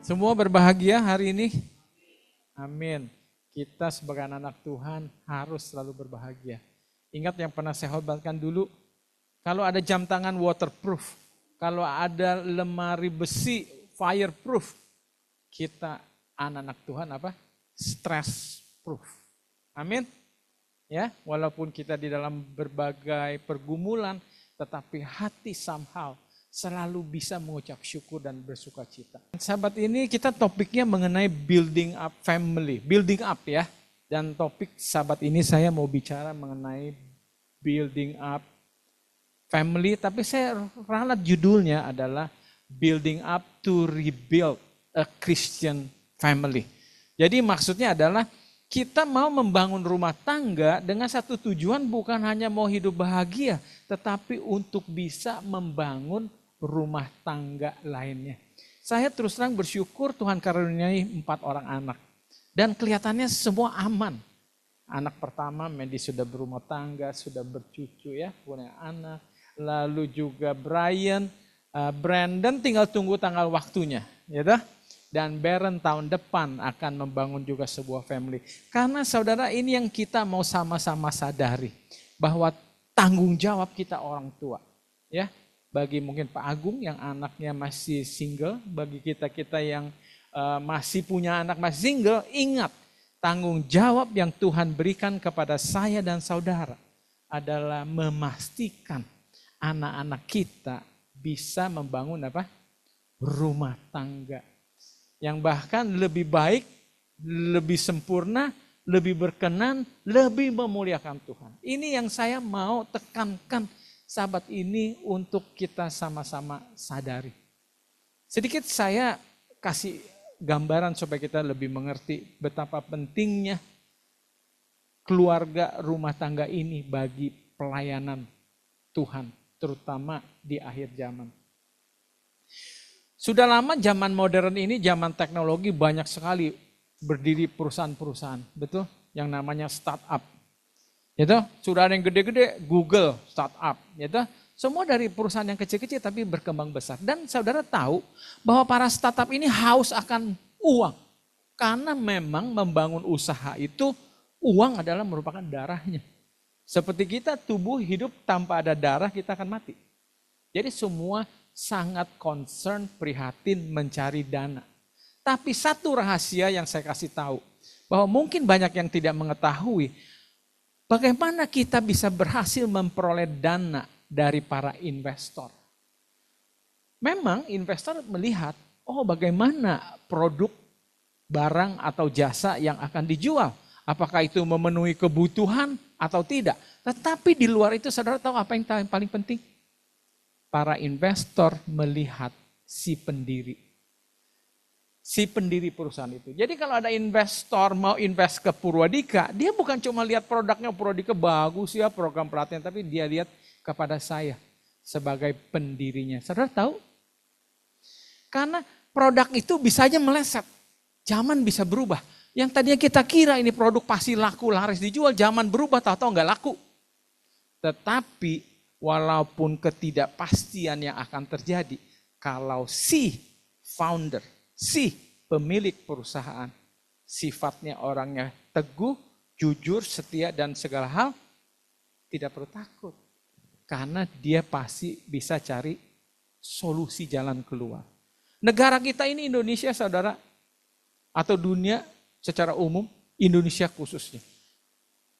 Semua berbahagia hari ini? Amin. Kita sebagai anak Tuhan harus selalu berbahagia. Ingat yang pernah saya khotbahkan dulu, kalau ada jam tangan waterproof, kalau ada lemari besi fireproof, kita anak-anak Tuhan apa? Stress proof. Amin. Ya, walaupun kita di dalam berbagai pergumulan, tetapi hati somehow selalu bisa mengucap syukur dan bersuka cita. Sahabat, ini kita topiknya mengenai building up family, building up ya. Dan topik sahabat ini saya mau bicara mengenai building up family, tapi saya ralat judulnya adalah building up to rebuild a Christian family. Jadi maksudnya adalah kita mau membangun rumah tangga dengan satu tujuan, bukan hanya mau hidup bahagia, tetapi untuk bisa membangun rumah tangga lainnya. Saya terus terang bersyukur Tuhan karuniai 4 orang anak. Dan kelihatannya semua aman. Anak pertama Mandy sudah berumah tangga, sudah bercucu ya, punya anak. Lalu juga Brian, Brandon tinggal tunggu tanggal waktunya. Ya dah? Dan Baron tahun depan akan membangun juga sebuah family. Karena saudara, ini yang kita mau sama-sama sadari. Bahwa tanggung jawab kita orang tua. Ya, bagi mungkin Pak Agung yang anaknya masih single. Bagi kita-kita yang masih punya anak masih single. Ingat, tanggung jawab yang Tuhan berikan kepada saya dan saudara adalah memastikan anak-anak kita bisa membangun apa? Rumah tangga. Yang bahkan lebih baik, lebih sempurna, lebih berkenan, lebih memuliakan Tuhan. Ini yang saya mau tekankan sahabat ini untuk kita sama-sama sadari. Sedikit saya kasih gambaran supaya kita lebih mengerti betapa pentingnya keluarga rumah tangga ini bagi pelayanan Tuhan, terutama di akhir zaman. Sudah lama zaman modern ini, zaman teknologi, banyak sekali berdiri perusahaan-perusahaan, betul? Yang namanya startup. Gitu? Sudah ada yang gede-gede, Google startup, gitu? Semua dari perusahaan yang kecil-kecil tapi berkembang besar. Dan saudara tahu bahwa para startup ini haus akan uang. Karena memang membangun usaha itu, uang adalah merupakan darahnya. Seperti kita tubuh hidup tanpa ada darah, kita akan mati. Jadi semua sangat concern, prihatin, mencari dana. Tapi satu rahasia yang saya kasih tahu, bahwa mungkin banyak yang tidak mengetahui, bagaimana kita bisa berhasil memperoleh dana dari para investor. Memang investor melihat, oh bagaimana produk, barang atau jasa yang akan dijual. Apakah itu memenuhi kebutuhan atau tidak. Tetapi di luar itu saudara tahu apa yang paling penting? Para investor melihat si pendiri. Si pendiri perusahaan itu. Jadi kalau ada investor mau invest ke Purwadika, dia bukan cuma lihat produknya Purwadika bagus ya, program pelatihan, tapi dia lihat kepada saya sebagai pendirinya. Saudara tahu? Karena produk itu bisa aja meleset. Zaman bisa berubah. Yang tadinya kita kira ini produk pasti laku, laris dijual, zaman berubah, tahu-tahu nggak laku. Tetapi walaupun ketidakpastian yang akan terjadi, kalau si founder, si pemilik perusahaan, sifatnya orangnya teguh, jujur, setia, dan segala hal, tidak perlu takut. Karena dia pasti bisa cari solusi jalan keluar. Negara kita ini Indonesia saudara, atau dunia secara umum, Indonesia khususnya.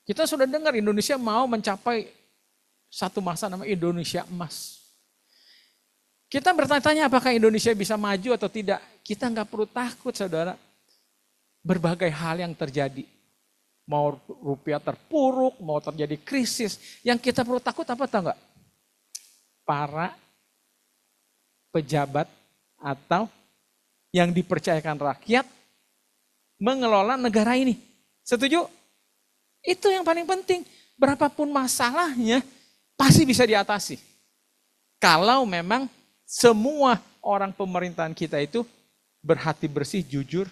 Kita sudah dengar Indonesia mau mencapai satu masa nama Indonesia emas. Kita bertanya-tanya apakah Indonesia bisa maju atau tidak. Kita nggak perlu takut saudara. Berbagai hal yang terjadi. Mau rupiah terpuruk, mau terjadi krisis. Yang kita perlu takut apa tahu nggak? Para pejabat atau yang dipercayakan rakyat mengelola negara ini. Setuju? Itu yang paling penting. Berapapun masalahnya, pasti bisa diatasi. Kalau memang semua orang pemerintahan kita itu berhati bersih, jujur,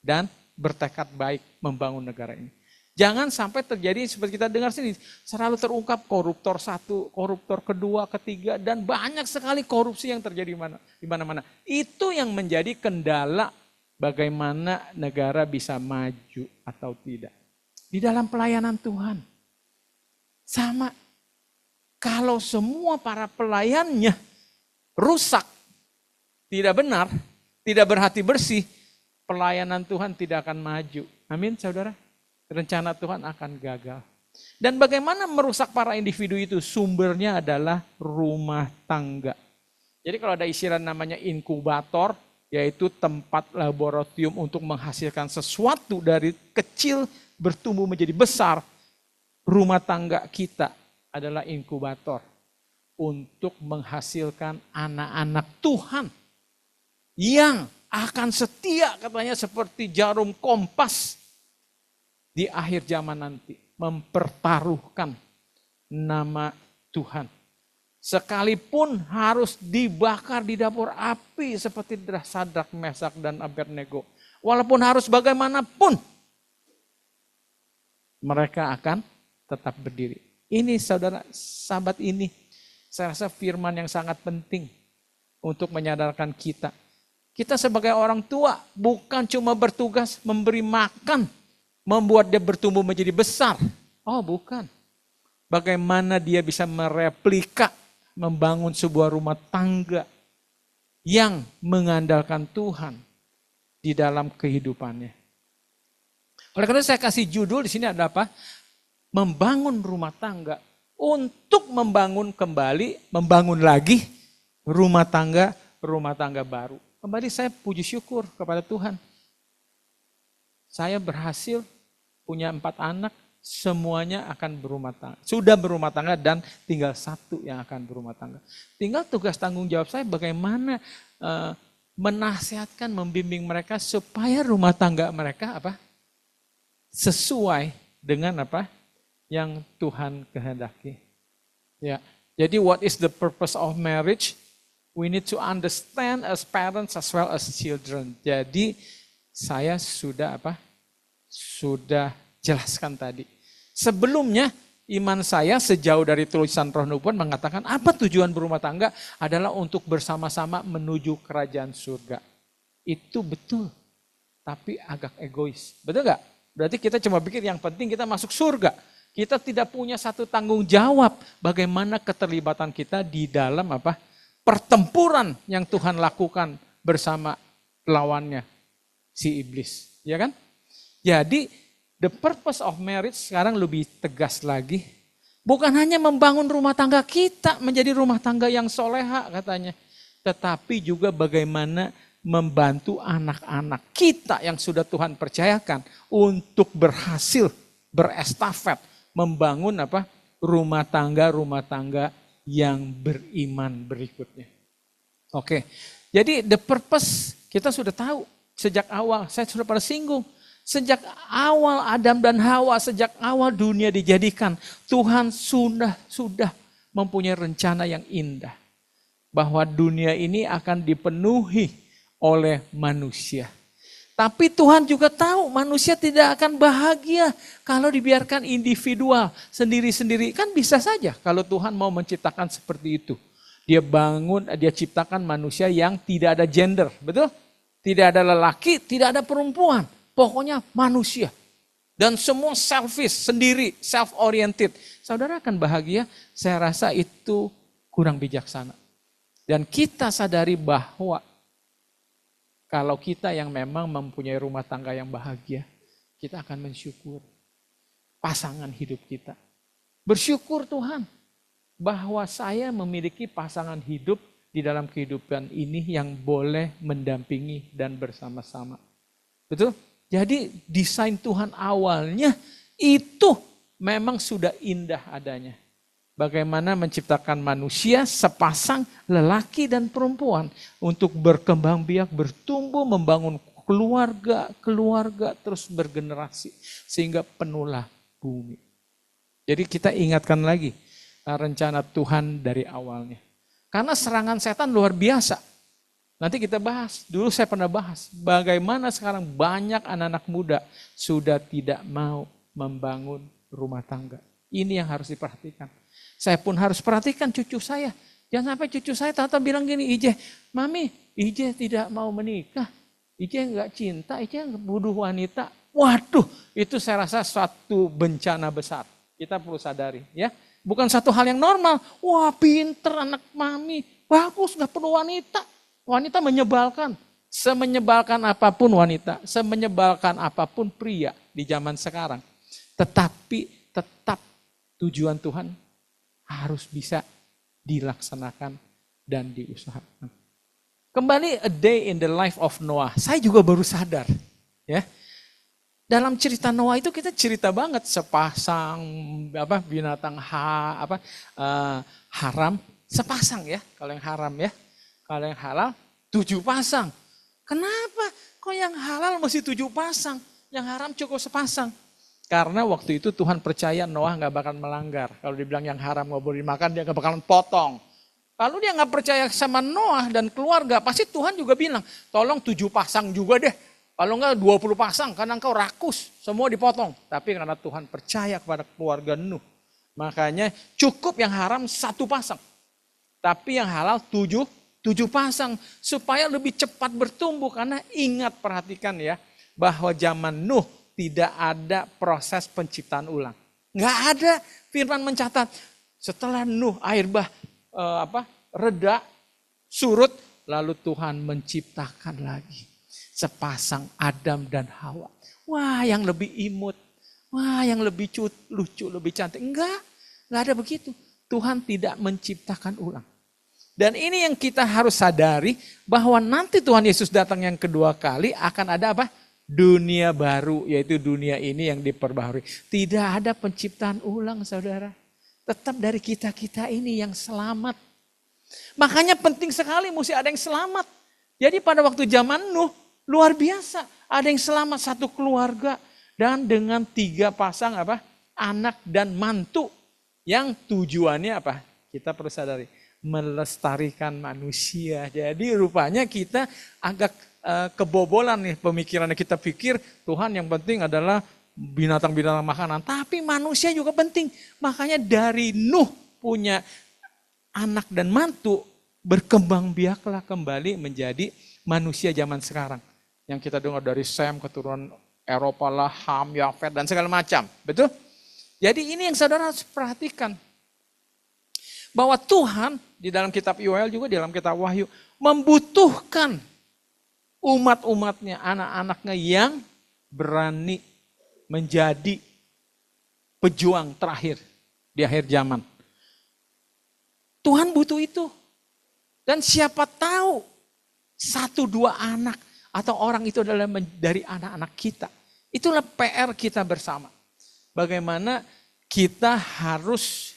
dan bertekad baik membangun negara ini. Jangan sampai terjadi seperti kita dengar sini, selalu terungkap koruptor satu, koruptor kedua, ketiga, dan banyak sekali korupsi yang terjadi di mana-mana. Itu yang menjadi kendala bagaimana negara bisa maju atau tidak. Di dalam pelayanan Tuhan. Sama. Kalau semua para pelayannya rusak, tidak benar, tidak berhati bersih, pelayanan Tuhan tidak akan maju. Amin, saudara. Rencana Tuhan akan gagal. Dan bagaimana merusak para individu itu? Sumbernya adalah rumah tangga. Jadi kalau ada istilah namanya inkubator, yaitu tempat laboratorium untuk menghasilkan sesuatu dari kecil bertumbuh menjadi besar. Rumah tangga kita adalah inkubator untuk menghasilkan anak-anak Tuhan yang akan setia, katanya seperti jarum kompas di akhir zaman nanti, mempertaruhkan nama Tuhan. Sekalipun harus dibakar di dapur api seperti Sadrak, Mesak, dan Abednego. Walaupun harus bagaimanapun, mereka akan tetap berdiri. Ini saudara, sahabat ini, saya rasa firman yang sangat penting untuk menyadarkan kita. Kita sebagai orang tua bukan cuma bertugas memberi makan, membuat dia bertumbuh menjadi besar. Oh bukan. Bagaimana dia bisa mereplika, membangun sebuah rumah tangga yang mengandalkan Tuhan di dalam kehidupannya. Oleh karena itu saya kasih judul di sini ada apa? Membangun rumah tangga untuk membangun kembali, membangun lagi rumah tangga baru. Kembali saya puji syukur kepada Tuhan. Saya berhasil punya 4 anak, semuanya akan berumah tangga. Sudah berumah tangga dan tinggal 1 yang akan berumah tangga. Tinggal tugas tanggung jawab saya bagaimana menasihatkan, membimbing mereka supaya rumah tangga mereka apa? Sesuai dengan apa? Yang Tuhan kehendaki. Ya. Jadi what is the purpose of marriage? We need to understand as parents as well as children. Jadi saya sudah apa? Sudah jelaskan tadi. Sebelumnya iman saya sejauh dari tulisan Roh Nubuat mengatakan apa tujuan berumah tangga adalah untuk bersama-sama menuju kerajaan surga. Itu betul, tapi agak egois. Betul gak? Berarti kita cuma pikir yang penting kita masuk surga. Kita tidak punya satu tanggung jawab bagaimana keterlibatan kita di dalam apa? Pertempuran yang Tuhan lakukan bersama lawannya, si iblis. Ya kan? Jadi the purpose of marriage sekarang lebih tegas lagi. Bukan hanya membangun rumah tangga kita menjadi rumah tangga yang soleha katanya. Tetapi juga bagaimana membantu anak-anak kita yang sudah Tuhan percayakan untuk berhasil berestafet membangun apa rumah tangga yang beriman berikutnya. Oke, jadi the purpose kita sudah tahu sejak awal. Saya sudah pada singgung. Sejak awal Adam dan Hawa, sejak awal dunia dijadikan, Tuhan sudah mempunyai rencana yang indah. Bahwa dunia ini akan dipenuhi oleh manusia. Tapi Tuhan juga tahu manusia tidak akan bahagia kalau dibiarkan individual sendiri-sendiri. Kan bisa saja kalau Tuhan mau menciptakan seperti itu. Dia ciptakan manusia yang tidak ada gender, betul? Tidak ada lelaki, tidak ada perempuan. Pokoknya manusia. Dan semua selfish, sendiri, self-oriented. Saudara akan bahagia? Saya rasa itu kurang bijaksana. Dan kita sadari bahwa kalau kita yang memang mempunyai rumah tangga yang bahagia, kita akan mensyukur pasangan hidup kita. Bersyukur Tuhan bahwa saya memiliki pasangan hidup di dalam kehidupan ini yang boleh mendampingi dan bersama-sama. Betul? Jadi desain Tuhan awalnya itu memang sudah indah adanya. Bagaimana menciptakan manusia sepasang lelaki dan perempuan untuk berkembang biak, bertumbuh, membangun keluarga terus bergenerasi sehingga penuhlah bumi. Jadi kita ingatkan lagi rencana Tuhan dari awalnya. Karena serangan setan luar biasa. Nanti kita bahas, dulu saya pernah bahas bagaimana sekarang banyak anak-anak muda sudah tidak mau membangun rumah tangga. Ini yang harus diperhatikan. Saya pun harus perhatikan cucu saya. Jangan sampai cucu saya tata bilang gini, Ije, Mami, Ije tidak mau menikah. Ike nggak cinta, Ike bunuh wanita. Waduh, itu saya rasa suatu bencana besar. Kita perlu sadari ya. Bukan satu hal yang normal. Wah pinter anak mami, bagus gak perlu wanita. Wanita menyebalkan. Semenyebalkan apapun wanita, semenyebalkan apapun pria di zaman sekarang. Tetapi tetap tujuan Tuhan harus bisa dilaksanakan dan diusahakan. Kembali a day in the life of Noah. Saya juga baru sadar ya. Dalam cerita Noah itu kita cerita banget sepasang binatang haram, sepasang ya kalau yang haram ya. Kalau yang halal 7 pasang. Kenapa? Kok yang halal mesti 7 pasang, yang haram cukup sepasang? Karena waktu itu Tuhan percaya Noah gak bakal melanggar. Kalau dibilang yang haram gak boleh dimakan, dia gak bakalan potong. Kalau dia gak percaya sama Noah dan keluarga, pasti Tuhan juga bilang, tolong 7 pasang juga deh. Kalau enggak 20 pasang, karena engkau rakus, semua dipotong. Tapi karena Tuhan percaya kepada keluarga Nuh, makanya cukup yang haram 1 pasang. Tapi yang halal 7 pasang, supaya lebih cepat bertumbuh. Karena ingat, perhatikan ya, bahwa zaman Nuh tidak ada proses penciptaan ulang. Nggak ada. Firman mencatat setelah Nuh air reda, surut, lalu Tuhan menciptakan lagi sepasang Adam dan Hawa. Wah, yang lebih imut, wah yang lebih lucu, lebih cantik. Enggak ada begitu. Tuhan tidak menciptakan ulang. Dan ini yang kita harus sadari, bahwa nanti Tuhan Yesus datang yang kedua kali akan ada apa? Dunia baru, yaitu dunia ini yang diperbaharui. Tidak ada penciptaan ulang, saudara. Tetap dari kita-kita ini yang selamat. Makanya penting sekali mesti ada yang selamat. Jadi pada waktu zaman Nuh, luar biasa. Ada yang selamat, satu keluarga. Dan dengan 3 pasang anak dan mantu. Yang tujuannya apa? Kita perlu sadari. Melestarikan manusia. Jadi rupanya kita agak kebobolan nih pemikirannya. Kita pikir Tuhan yang penting adalah binatang-binatang makanan. Tapi manusia juga penting. Makanya dari Nuh punya anak dan mantu, berkembang biaklah kembali menjadi manusia zaman sekarang. Yang kita dengar dari Sem, keturunan Eropa lah, Ham, Yafet, dan segala macam. Betul? Jadi ini yang saudara harus perhatikan. Bahwa Tuhan di dalam kitab Yoel juga di dalam kitab Wahyu membutuhkan umat-umatnya, anak-anaknya yang berani menjadi pejuang terakhir di akhir zaman. Tuhan butuh itu. Dan siapa tahu 1-2 anak atau orang itu adalah dari anak-anak kita. Itulah PR kita bersama. Bagaimana kita harus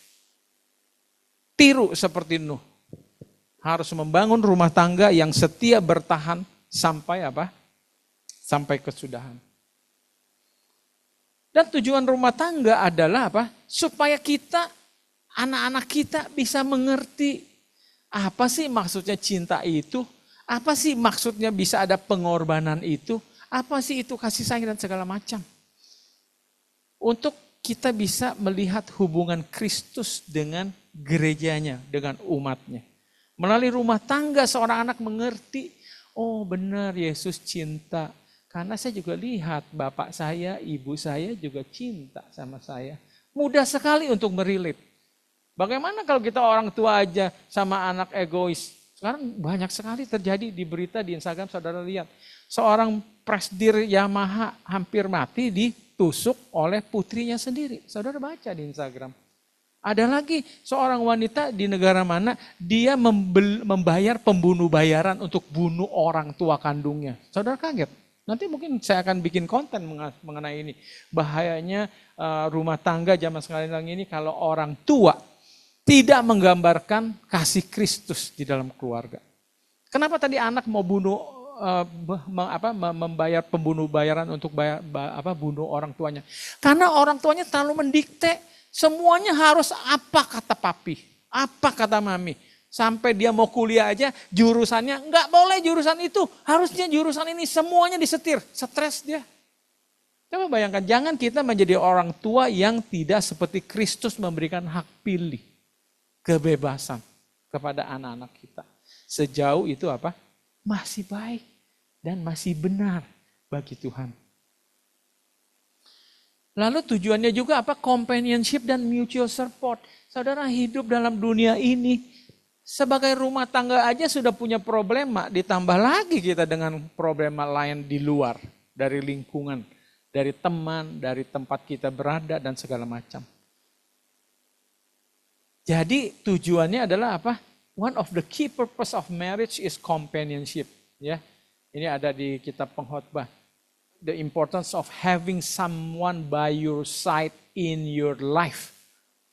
tiru seperti Nuh. Harus membangun rumah tangga yang setia bertahan sampai apa? Sampai kesudahan. Dan tujuan rumah tangga adalah apa? Supaya kita, anak-anak kita bisa mengerti apa sih maksudnya cinta itu? Apa sih maksudnya bisa ada pengorbanan itu? Apa sih itu kasih sayang dan segala macam? Untuk kita bisa melihat hubungan Kristus dengan gerejanya, dengan umatnya. Melalui rumah tangga seorang anak mengerti, oh benar Yesus cinta. Karena saya juga lihat bapak saya, ibu saya juga cinta sama saya. Mudah sekali untuk merilit. Bagaimana kalau kita orang tua aja sama anak egois? Sekarang banyak sekali terjadi di berita di Instagram, saudara lihat. Seorang presidir Yamaha hampir mati ditusuk oleh putrinya sendiri. Saudara baca di Instagram. Ada lagi seorang wanita di negara mana dia membayar pembunuh bayaran untuk bunuh orang tua kandungnya. Saudara kaget. Nanti mungkin saya akan bikin konten mengenai ini. Bahayanya rumah tangga zaman sekarang ini kalau orang tua tidak menggambarkan kasih Kristus di dalam keluarga. Kenapa tadi anak mau membayar pembunuh bayaran untuk bunuh orang tuanya? Karena orang tuanya terlalu mendikte. Semuanya harus apa kata papi, apa kata mami. Sampai dia mau kuliah aja jurusannya nggak boleh jurusan itu. Harusnya jurusan ini, semuanya disetir. Stres dia. Coba bayangkan, jangan kita menjadi orang tua yang tidak seperti Kristus memberikan hak pilih. Kebebasan kepada anak-anak kita. Sejauh itu apa? Masih baik. dan masih benar bagi Tuhan. Lalu tujuannya juga apa? Companionship dan mutual support. Saudara hidup dalam dunia ini, sebagai rumah tangga aja sudah punya problema, ditambah lagi kita dengan problema lain di luar, dari lingkungan, dari teman, dari tempat kita berada dan segala macam. Jadi tujuannya adalah apa? One of the key purpose of marriage is companionship. Ya, ini ada di kitab Pengkhotbah. The importance of having someone by your side in your life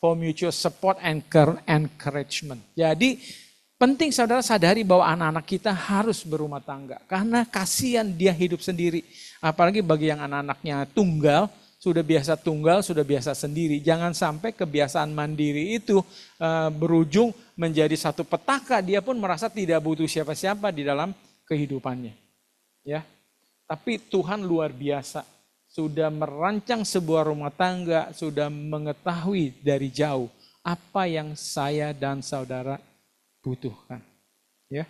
for mutual support and encouragement. Jadi penting saudara sadari bahwa anak-anak kita harus berumah tangga. Karena kasihan dia hidup sendiri. Apalagi bagi yang anak-anaknya tunggal, sudah biasa sendiri. Jangan sampai kebiasaan mandiri itu berujung menjadi satu petaka. Dia pun merasa tidak butuh siapa-siapa di dalam kehidupannya. Ya. Tapi Tuhan luar biasa, sudah merancang sebuah rumah tangga, sudah mengetahui dari jauh apa yang saya dan saudara butuhkan. Ya.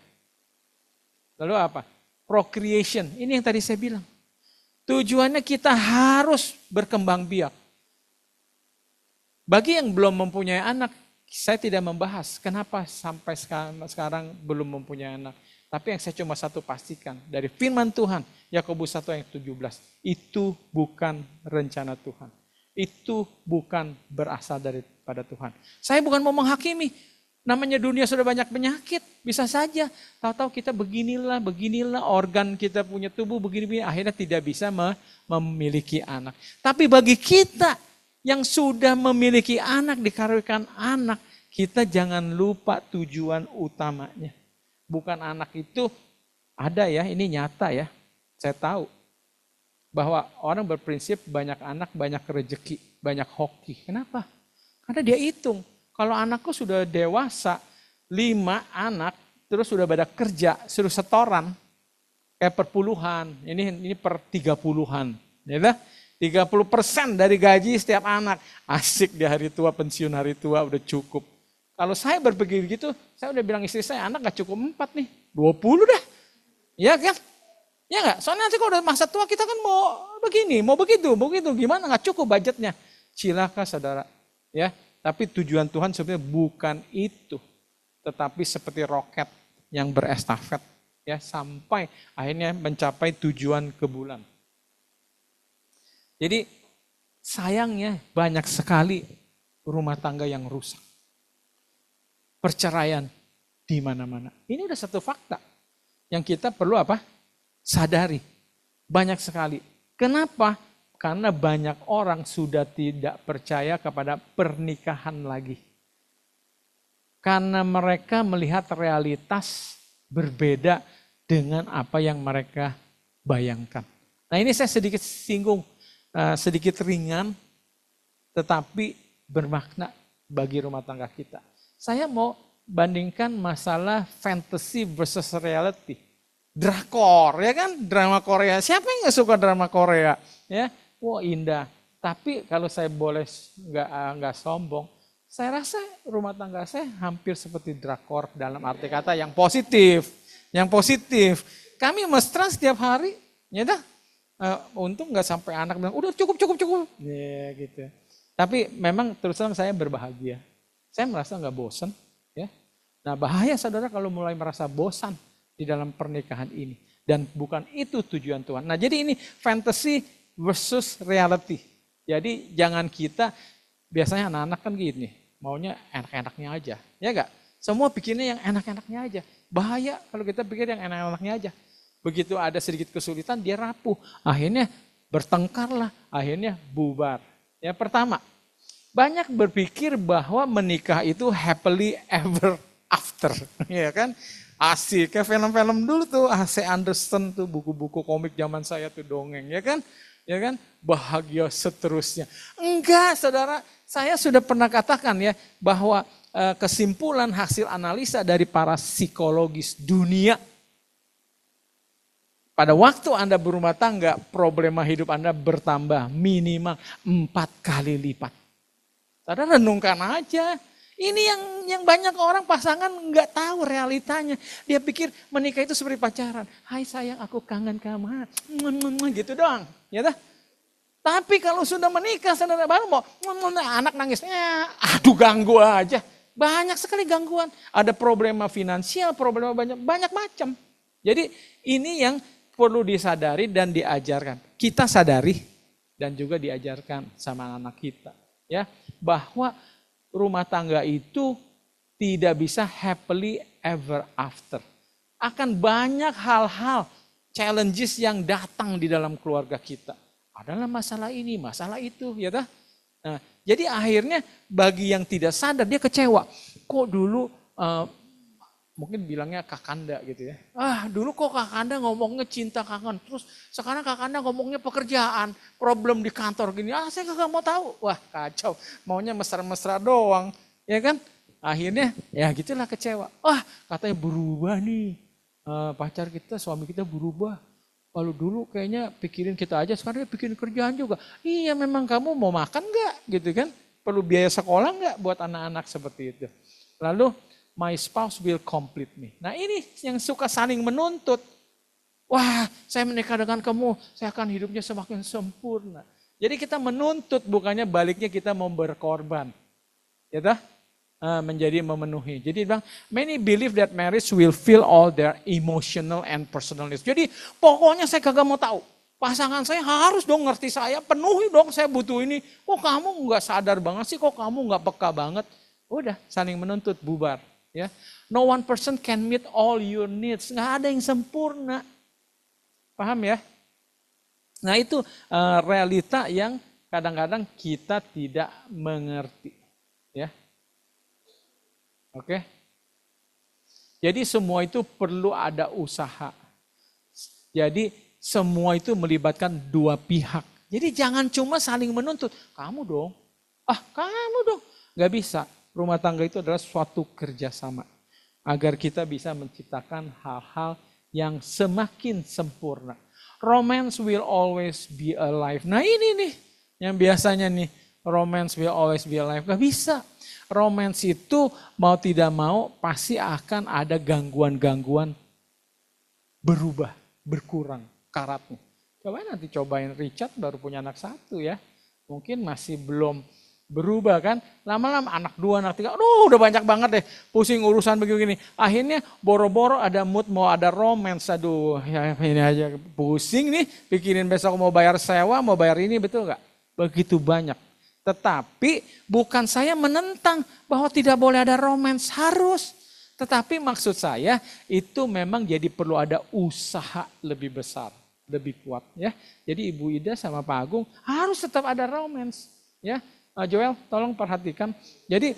Lalu apa? Procreation, ini yang tadi saya bilang. Tujuannya kita harus berkembang biak. Bagi yang belum mempunyai anak, saya tidak membahas kenapa sampai sekarang belum mempunyai anak. Tapi yang saya cuma satu pastikan, dari firman Tuhan, Yakobus 1 ayat 17, itu bukan rencana Tuhan. Itu bukan berasal daripada Tuhan. Saya bukan mau menghakimi, namanya dunia sudah banyak penyakit, bisa saja. Tahu-tahu kita beginilah, organ kita punya tubuh begini, akhirnya tidak bisa memiliki anak. Tapi bagi kita yang sudah memiliki anak, dikaruniakan anak, kita jangan lupa tujuan utamanya. Bukan anak itu ada ya, ini nyata ya. Saya tahu bahwa orang berprinsip banyak anak, banyak rezeki, banyak hoki. Kenapa? Karena dia hitung. Kalau anakku sudah dewasa, 5 anak, terus sudah pada kerja, suruh setoran, kayak per puluhan, ini per 30-an. Ya, 30% dari gaji setiap anak. Asik di hari tua, pensiun hari tua udah cukup. Kalau saya berpikir gitu, saya udah bilang istri saya, anak gak cukup 4 nih, 20 dah. Ya kan? Ya gak? Soalnya nanti kalau udah masa tua kita kan mau begini, mau begitu, gimana gak cukup budgetnya. Cilaka saudara. Ya, tapi tujuan Tuhan sebenarnya bukan itu. Tetapi seperti roket yang berestafet. Ya, sampai akhirnya mencapai tujuan ke bulan. Jadi sayangnya banyak sekali rumah tangga yang rusak. Perceraian di mana-mana. Ini udah satu fakta yang kita perlu apa? Sadari. Banyak sekali. Kenapa? Karena banyak orang sudah tidak percaya kepada pernikahan lagi. Karena mereka melihat realitas berbeda dengan apa yang mereka bayangkan. Nah ini saya sedikit singgung, sedikit ringan, tetapi bermakna bagi rumah tangga kita. Saya mau bandingkan masalah fantasy versus reality. Drakor, ya kan? Drama Korea. Siapa yang gak suka drama Korea? Ya, wah indah. Tapi kalau saya boleh nggak sombong, saya rasa rumah tangga saya hampir seperti drakor dalam arti kata yang positif. Yang positif. Kami mesra setiap hari, ya dah. Untung nggak sampai anak bilang, udah cukup. Ya gitu. Tapi memang terus terang saya berbahagia. Saya merasa nggak bosan, ya. Nah bahaya saudara kalau mulai merasa bosan di dalam pernikahan ini. Dan bukan itu tujuan Tuhan. Nah jadi ini fantasy versus reality. Jadi jangan kita, biasanya anak-anak kan gini, maunya enak-enaknya aja. Ya enggak? Semua bikinnya yang enak-enaknya aja. Bahaya kalau kita pikir yang enak-enaknya aja. Begitu ada sedikit kesulitan dia rapuh. Akhirnya bertengkarlah, akhirnya bubar. Ya pertama, banyak berpikir bahwa menikah itu happily ever after, ya kan? Asik, kayak film-film dulu tuh, C. Anderson tuh, buku-buku komik zaman saya tuh dongeng, ya kan? Ya kan? Bahagia seterusnya. Enggak, saudara, saya sudah pernah katakan ya, bahwa kesimpulan hasil analisa dari para psikologis dunia, pada waktu Anda berumah tangga, problema hidup Anda bertambah minimal 4 kali lipat. Saudara renungkan aja, Ini yang banyak orang pasangan nggak tahu realitanya. Dia pikir menikah itu seperti pacaran. Hai sayang, aku kangen kamu. Gitu doang. Ya dah. Tapi kalau sudah menikah, saudara baru mau anak nangisnya, aduh ganggu aja. Banyak sekali gangguan. Ada problema finansial, problema banyak macam. Jadi ini yang perlu disadari dan diajarkan. Kita sadari dan juga diajarkan sama anak kita. Ya, bahwa rumah tangga itu tidak bisa happily ever after. Akan banyak hal-hal, challenges yang datang di dalam keluarga kita. Adalah masalah ini, masalah itu, ya dah. Nah, jadi akhirnya bagi yang tidak sadar dia kecewa. Kok dulu mungkin bilangnya kakanda gitu ya. Dulu kok kakanda ngomongnya cinta kangen. Terus sekarang kakanda ngomongnya pekerjaan. Problem di kantor gini. Saya kagak mau tahu. Wah kacau. Maunya mesra-mesra doang. Ya kan. Akhirnya ya gitulah kecewa. Katanya berubah nih. Pacar kita, suami kita berubah. Kalau dulu kayaknya pikirin kita aja. Sekarang dia pikirin kerjaan juga. Iya memang kamu mau makan gak? Gitu kan. Perlu biaya sekolah gak buat anak-anak seperti itu. Lalu my spouse will complete me. Nah ini yang suka saling menuntut. Wah saya menikah dengan kamu, saya akan hidupnya semakin sempurna. Jadi kita menuntut, bukannya baliknya kita mau berkorban. Ya dah? Menjadi memenuhi. Jadi bang, many believe that marriage will fill all their emotional and personal needs. Jadi pokoknya saya kagak mau tahu. Pasangan saya harus dong ngerti saya, penuhi dong saya butuh ini. Kok kamu nggak sadar banget sih, kok kamu nggak peka banget. Udah saling menuntut, bubar. Ya, no one person can meet all your needs. Nggak ada yang sempurna. Paham ya? Nah itu realita yang kadang-kadang kita tidak mengerti. Ya, oke. Jadi semua itu perlu ada usaha. Jadi semua itu melibatkan dua pihak. Jadi jangan cuma saling menuntut. Kamu dong. Kamu dong. Nggak bisa. Rumah tangga itu adalah suatu kerjasama. Agar kita bisa menciptakan hal-hal yang semakin sempurna. Romance will always be alive. Nah ini nih, yang biasanya nih, romance will always be alive. Gak bisa. Romance itu mau tidak mau pasti akan ada gangguan-gangguan berubah, berkurang karatnya. Coba nanti cobain Richard baru punya anak satu ya. Mungkin masih belum berubah kan, lama-lama anak 2, anak 3, udah banyak banget deh, pusing urusan begini. Akhirnya boro-boro ada mood mau ada romance, aduh ya ini aja pusing nih, pikirin besok mau bayar sewa, mau bayar ini, betul gak? Begitu banyak. Tetapi bukan saya menentang bahwa tidak boleh ada romance, harus. Tetapi maksud saya itu memang jadi perlu ada usaha lebih besar, lebih kuat ya. Jadi Ibu Ida sama Pak Agung harus tetap ada romance ya. Joel, tolong perhatikan. Jadi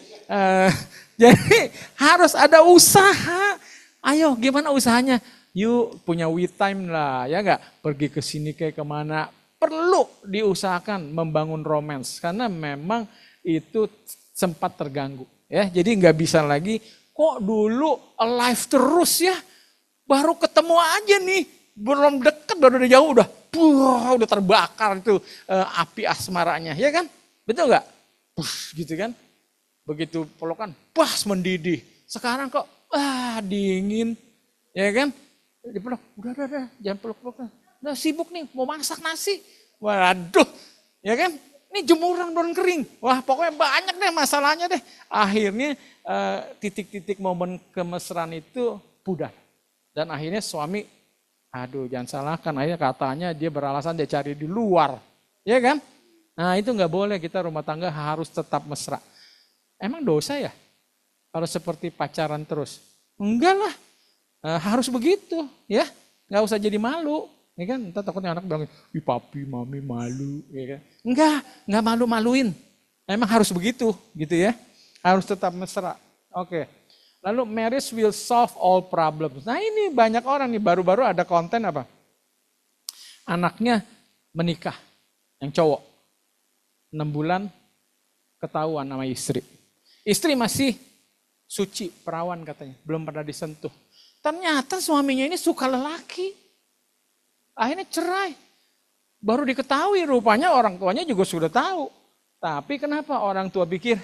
harus ada usaha. Ayo, gimana usahanya? Yuk punya we time lah, ya nggak? Pergi ke sini kayak kemana? Perlu diusahakan membangun romance karena memang itu sempat terganggu. Ya, jadi nggak bisa lagi. Kok dulu alive terus ya? Baru ketemu aja nih, belum deket, baru udah jauh udah terbakar itu api asmaranya, ya kan? Betul nggak? Gitu kan. Begitu pelukan, mendidih. Sekarang kok dingin. Ya kan. Dipeluk, udah, jangan peluk-peluk. Udah sibuk nih, mau masak nasi. Waduh, ya kan. Ini jemuran belum kering. Wah pokoknya banyak deh masalahnya deh. Akhirnya titik-titik momen kemesraan itu pudar. Dan akhirnya suami, jangan salahkan. Akhirnya katanya dia beralasan dia cari di luar. Ya kan. Nah itu nggak boleh, kita rumah tangga harus tetap mesra. Emang dosa ya? Kalau seperti pacaran terus? Enggak lah, harus begitu ya. Nggak usah jadi malu. Ya kan, entah takutnya anak bilang, papi, mami malu. Ya kan? Enggak malu-maluin. Emang harus begitu gitu ya. Harus tetap mesra. Oke. Lalu marriage will solve all problems. Nah ini banyak orang nih, baru-baru ada konten apa? Anaknya menikah, yang cowok. 6 bulan ketahuan sama istri. Istri masih suci, perawan katanya, belum pernah disentuh. Ternyata suaminya ini suka lelaki. Akhirnya cerai. Baru diketahui rupanya orang tuanya juga sudah tahu. Tapi kenapa orang tua pikir,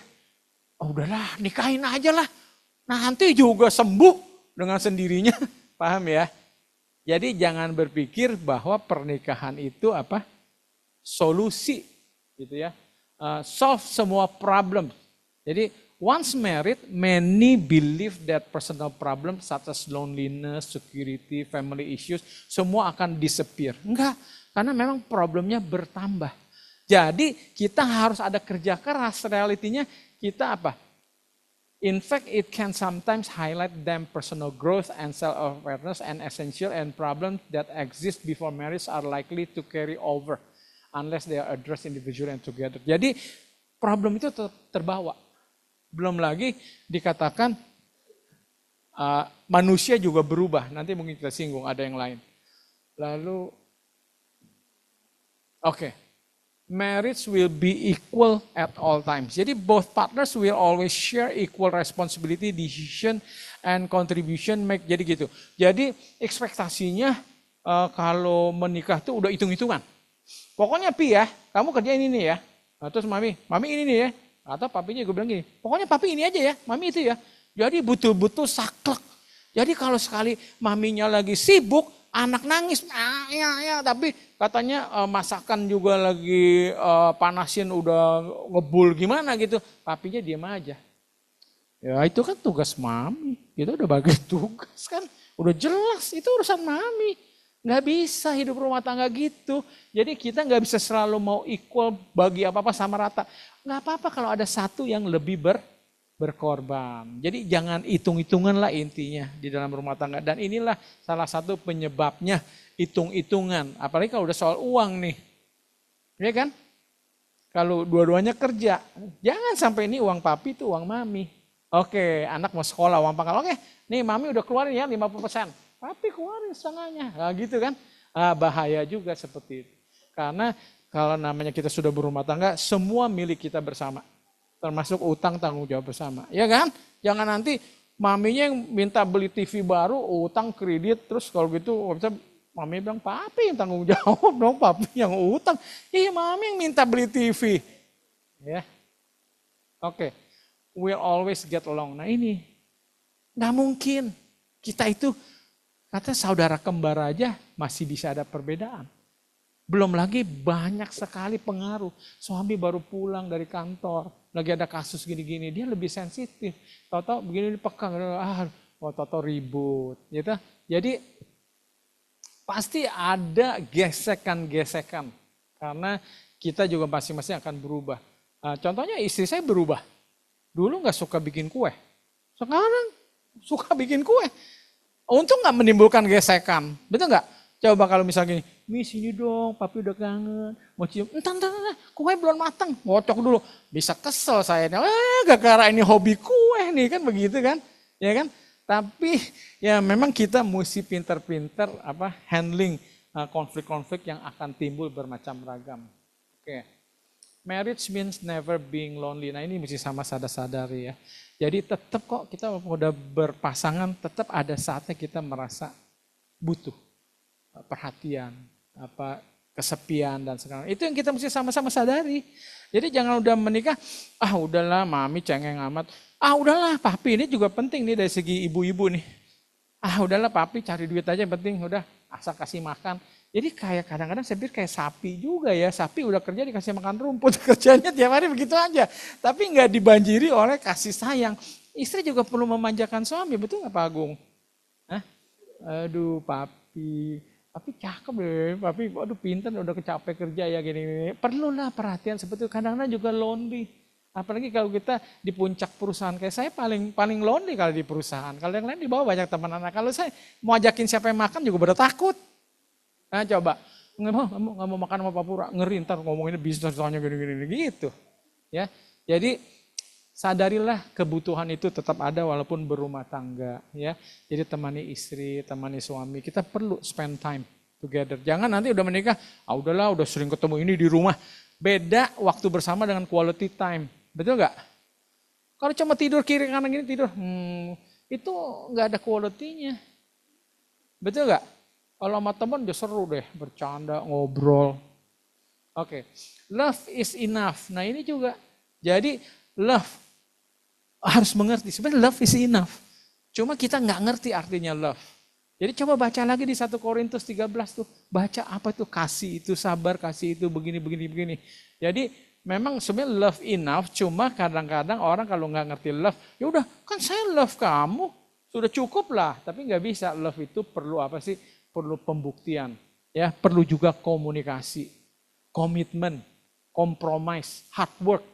Oh udahlah, nikahin aja lah. Nanti juga sembuh dengan sendirinya. Paham ya? Jadi jangan berpikir bahwa pernikahan itu apa? Solusi gitu ya. Solve semua problem. Jadi once married, many believe that personal problems such as loneliness, security, family issues, semua akan disappear. Enggak, karena memang problemnya bertambah. Jadi kita harus ada kerja keras, realitinya kita apa? In fact, it can sometimes highlight them personal growth and self-awareness and essential and problems that exist before marriage are likely to carry over unless they are addressed individually and together. Jadi problem itu terbawa. Belum lagi dikatakan manusia juga berubah. Nanti mungkin kita singgung ada yang lain. Lalu, oke. Marriage will be equal at all times. Jadi both partners will always share equal responsibility, decision, and contribution make. Jadi gitu. Jadi ekspektasinya kalau menikah tuh udah hitung-hitungan. Pokoknya Pi ya, kamu kerjain ini ya. Nah, terus mami ini nih ya. Atau papinya gue bilang gini, pokoknya papi ini aja ya, mami itu ya. Jadi betul-betul saklek. Jadi kalau sekali maminya lagi sibuk, anak nangis, ya, tapi katanya masakan juga lagi panasin udah ngebul gimana gitu. Papinya diam aja. Ya itu kan tugas mami, kita udah bagi tugas kan. Udah jelas itu urusan mami. Nggak bisa hidup rumah tangga gitu. Jadi kita nggak bisa selalu mau equal bagi apa-apa sama rata. Nggak apa-apa kalau ada satu yang lebih berkorban. Jadi jangan hitung-hitungan lah intinya di dalam rumah tangga. Dan inilah salah satu penyebabnya hitung-hitungan. Apalagi kalau udah soal uang nih. Ya kan? Kalau dua-duanya kerja. Jangan sampai ini uang papi itu uang mami. Oke, anak mau sekolah uang pangkal. Oke, nih mami udah keluarin ya 50%. Papi keluarin setengahnya. Nah, gitu kan? Bahaya juga seperti itu. Karena kalau namanya kita sudah berumah tangga, semua milik kita bersama. Termasuk utang tanggung jawab bersama. Ya kan? Jangan nanti maminya yang minta beli TV baru, utang kredit, terus kalau gitu mami bilang, papi yang tanggung jawab dong, papi yang utang. Iya mami yang minta beli TV. Ya. Oke. We'll always get along. Nah ini, nggak mungkin. Kita itu, kata saudara kembar aja masih bisa ada perbedaan. Belum lagi banyak sekali pengaruh. Suami baru pulang dari kantor, lagi ada kasus gini-gini, dia lebih sensitif. Tahu-tahu begini dipegang, tahu-tahu ribut. Gitu. Jadi pasti ada gesekan-gesekan. Karena kita juga masing-masing akan berubah. Contohnya istri saya berubah. Dulu nggak suka bikin kue. Sekarang suka bikin kue. Untung nggak menimbulkan gesekan, betul nggak? Coba kalau misalnya gini, Mi sini dong, papi udah kangen, mau cium, entar, kue belum matang, ngocok dulu. Bisa kesel saya, gara-gara ini hobi kue nih kan begitu kan, ya kan? Tapi ya memang kita mesti pinter-pinter handling konflik-konflik yang akan timbul bermacam ragam. Oke. Marriage means never being lonely. Nah ini mesti sama sadar-sadari ya. Jadi tetap kok kita udah berpasangan, tetap ada saatnya kita merasa butuh perhatian, kesepian dan segala. Itu yang kita mesti sama-sama sadari. Jadi jangan udah menikah, udahlah mami cengeng amat. Udahlah papi ini juga penting nih dari segi ibu-ibu nih. Udahlah papi cari duit aja yang penting, udah asal kasih makan. Jadi kayak kadang-kadang saya pikir kayak sapi juga ya. Sapi udah kerja dikasih makan rumput. Kerjanya tiap hari begitu aja. Tapi nggak dibanjiri oleh kasih sayang. Istri juga perlu memanjakan suami. Betul nggak Pak Agung? Aduh papi. Papi cakep deh. Papi aduh pintar udah capek kerja ya gini-gini. Perlulah perhatian seperti itu. Kadang-kadang juga lonely. Apalagi kalau kita di puncak perusahaan. Kayak saya paling lonely kalau di perusahaan. Kalau yang lain di bawah banyak teman anak. Kalau saya mau ajakin siapa yang makan juga udah takut. Nah coba, nggak mau makan sama Pak Pura, ngeri ntar ngomonginnya bisnis soalnya gini-gini gitu. Ya, jadi sadarilah kebutuhan itu tetap ada walaupun berumah tangga. Ya, jadi temani istri, temani suami, kita perlu spend time together. Jangan nanti udah menikah, udahlah udah sering ketemu ini di rumah. Beda waktu bersama dengan quality time, betul nggak? Kalau cuma tidur kiri kanan gini tidur, itu nggak ada quality-nya, betul nggak? Kalau sama teman udah seru deh, bercanda, ngobrol. Oke, love is enough. Nah ini juga, jadi love harus mengerti. Sebenarnya love is enough. Cuma kita nggak ngerti artinya love. Jadi coba baca lagi di 1 Korintus 13 tuh. Baca apa tuh kasih itu, sabar, kasih itu, begini. Jadi memang sebenarnya love enough, cuma kadang-kadang orang kalau nggak ngerti love, ya udah kan saya love kamu, sudah cukup lah. Tapi nggak bisa, love itu perlu apa sih? Perlu pembuktian, ya perlu juga komunikasi, komitmen, compromise, hard work.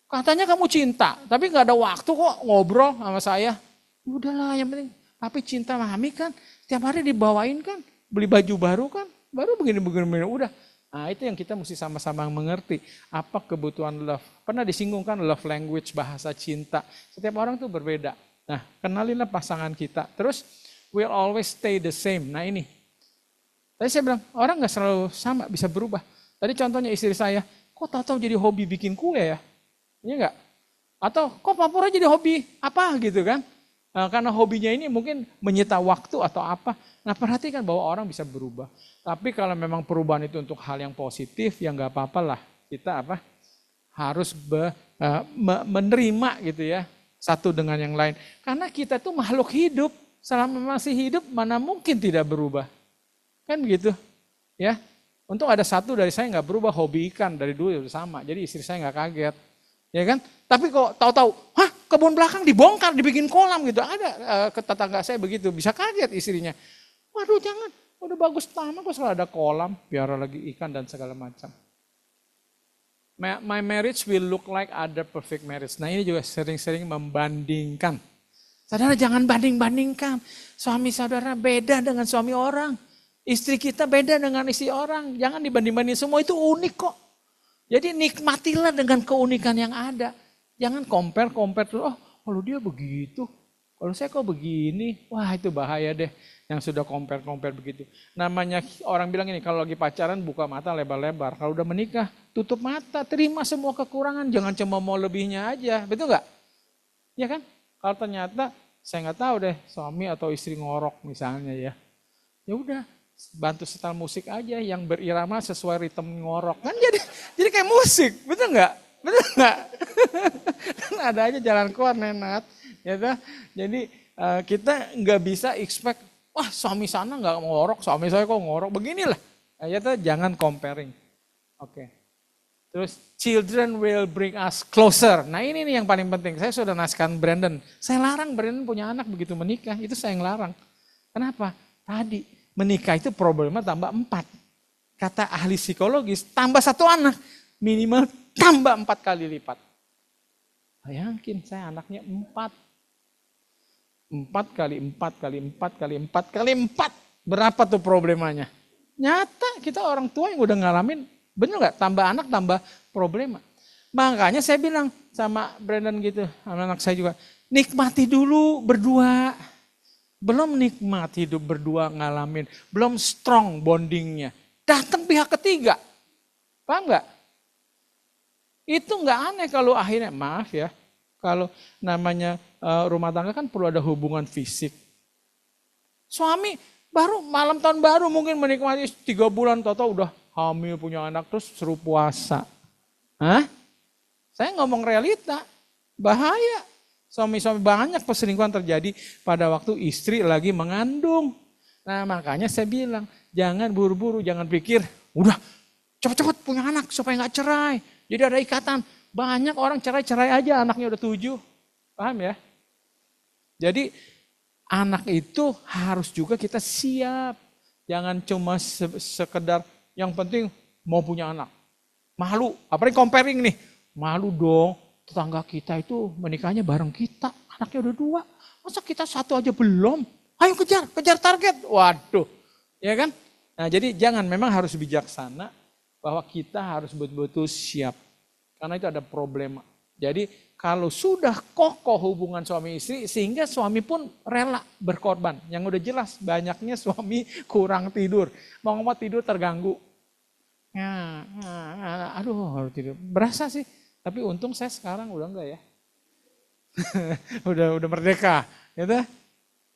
Katanya kamu cinta, tapi nggak ada waktu kok ngobrol sama saya. Udahlah, yang penting tapi cinta mami kan, setiap hari dibawain kan, beli baju baru kan, baru begini, udah. Nah itu yang kita mesti sama-sama mengerti, apa kebutuhan love. Pernah disinggung kan love language, bahasa cinta. Setiap orang tuh berbeda. Nah kenalilah pasangan kita, terus will always stay the same. Nah ini, tadi saya bilang, orang gak selalu sama, bisa berubah. Tadi contohnya istri saya, kok tahu-tahu jadi hobi bikin kue ya? Iya enggak? Atau kok Pak Pura jadi hobi apa gitu kan? Nah, karena hobinya ini mungkin menyita waktu atau apa. Nah perhatikan bahwa orang bisa berubah. Tapi kalau memang perubahan itu untuk hal yang positif, ya nggak apa-apa lah. Kita harus menerima gitu ya. Satu dengan yang lain. Karena kita tuh makhluk hidup. Selama masih hidup mana mungkin tidak berubah. Kan begitu. Ya. Untung ada satu dari saya nggak berubah, hobi ikan. Dari dulu udah sama. Jadi istri saya nggak kaget. Ya kan? Tapi kok tahu-tahu, kebun belakang dibongkar, dibikin kolam gitu. Ada tetangga saya begitu, bisa kaget istrinya. Waduh jangan, udah bagus taman kok selalu ada kolam, biara lagi ikan dan segala macam. My marriage will look like other perfect marriage. Nah ini juga sering-sering membandingkan. Saudara jangan banding-bandingkan. Suami saudara beda dengan suami orang. Istri kita beda dengan istri orang. Jangan dibanding-bandingin, semua itu unik kok. Jadi nikmatilah dengan keunikan yang ada. Jangan compare tuh, kalau dia begitu, kalau saya kok begini, wah itu bahaya deh. Yang sudah compare begitu. Namanya orang bilang ini, kalau lagi pacaran buka mata lebar-lebar. Kalau udah menikah, tutup mata, terima semua kekurangan. Jangan cuma mau lebihnya aja, betul nggak? Ya kan? Kalau ternyata, saya nggak tahu deh, suami atau istri ngorok misalnya ya. Ya udah. Bantu setel musik aja yang berirama sesuai ritme ngorok kan jadi kayak musik, betul nggak? Kan ada aja jalan keluar Nenat, ya toh? Jadi kita nggak bisa expect, wah suami sana nggak ngorok, suami saya kok ngorok, beginilah, ya toh? Jangan comparing, oke. Terus children will bring us closer. Nah ini nih yang paling penting. Saya sudah nasihkan Brandon, saya larang Brandon punya anak begitu menikah, itu saya yang larang. Kenapa? Tadi menikah itu problemnya tambah 4. Kata ahli psikologis, tambah 1 anak. Minimal tambah 4 kali lipat. Bayangin saya anaknya 4. 4 kali 4 kali 4 kali 4 kali 4. Berapa tuh problemanya? Nyata kita orang tua yang udah ngalamin, bener gak? Tambah anak tambah problema. Makanya saya bilang sama Brandon gitu, sama anak saya juga, nikmati dulu berdua. Belum nikmat hidup berdua ngalamin, belum strong bondingnya. Datang pihak ketiga, paham nggak? Itu nggak aneh kalau akhirnya, maaf ya, kalau namanya rumah tangga kan perlu ada hubungan fisik. Suami baru malam tahun baru mungkin menikmati 3 bulan, tau-tau udah hamil punya anak terus seru puasa. Hah? Saya ngomong realita, bahaya. Suami-suami banyak perselingkuhan terjadi pada waktu istri lagi mengandung. Nah makanya saya bilang, jangan buru-buru, jangan pikir, udah cepet-cepet punya anak supaya gak cerai. Jadi ada ikatan, banyak orang cerai-cerai aja anaknya udah 7. Paham ya? Jadi anak itu harus juga kita siap. Jangan cuma sekedar yang penting mau punya anak. Malu, apalagi comparing nih, malu dong. Tetangga kita itu menikahnya bareng kita, anaknya udah 2. Masa kita 1 aja belum? Ayo kejar target. Waduh, ya kan? Nah jadi jangan, memang harus bijaksana bahwa kita harus betul-betul siap. Karena itu ada problema. Jadi kalau sudah kokoh hubungan suami istri, sehingga suami pun rela berkorban. Yang udah jelas banyaknya suami kurang tidur. Mau ngomong tidur terganggu. Aduh harus tidur. Berasa sih. Tapi untung saya sekarang udah enggak ya. udah merdeka, gitu.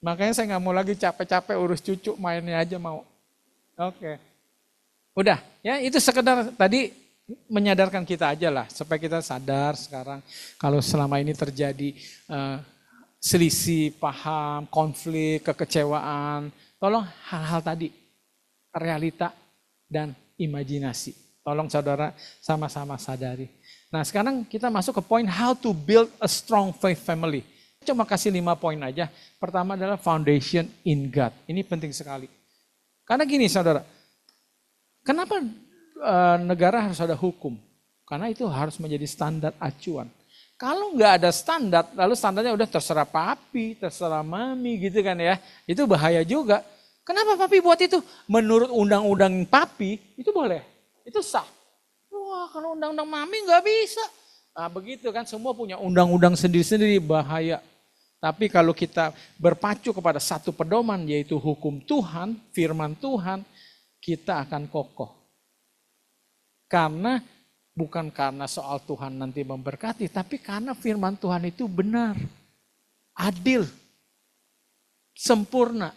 Makanya saya nggak mau lagi capek-capek urus cucu, mainnya aja mau. Oke. Udah, ya itu sekedar tadi menyadarkan kita aja lah, supaya kita sadar sekarang kalau selama ini terjadi selisih paham, konflik, kekecewaan, tolong hal-hal tadi, realita dan imajinasi. Tolong saudara sama-sama sadari. Nah sekarang kita masuk ke poin how to build a strong faith family. Cuma kasih 5 poin aja. Pertama adalah foundation in God. Ini penting sekali. Karena gini saudara, kenapa negara harus ada hukum? Karena itu harus menjadi standar acuan. Kalau nggak ada standar, lalu standarnya udah terserah papi, terserah mami gitu kan ya. Itu bahaya juga. Kenapa papi buat itu? Menurut undang-undang papi, itu boleh. Itu sah. Wah kalau undang-undang mami nggak bisa. Nah begitu kan, semua punya undang-undang sendiri-sendiri, bahaya. Tapi kalau kita berpacu kepada satu pedoman, yaitu hukum Tuhan, firman Tuhan, kita akan kokoh. Karena bukan karena soal Tuhan nanti memberkati, tapi karena firman Tuhan itu benar, adil, sempurna,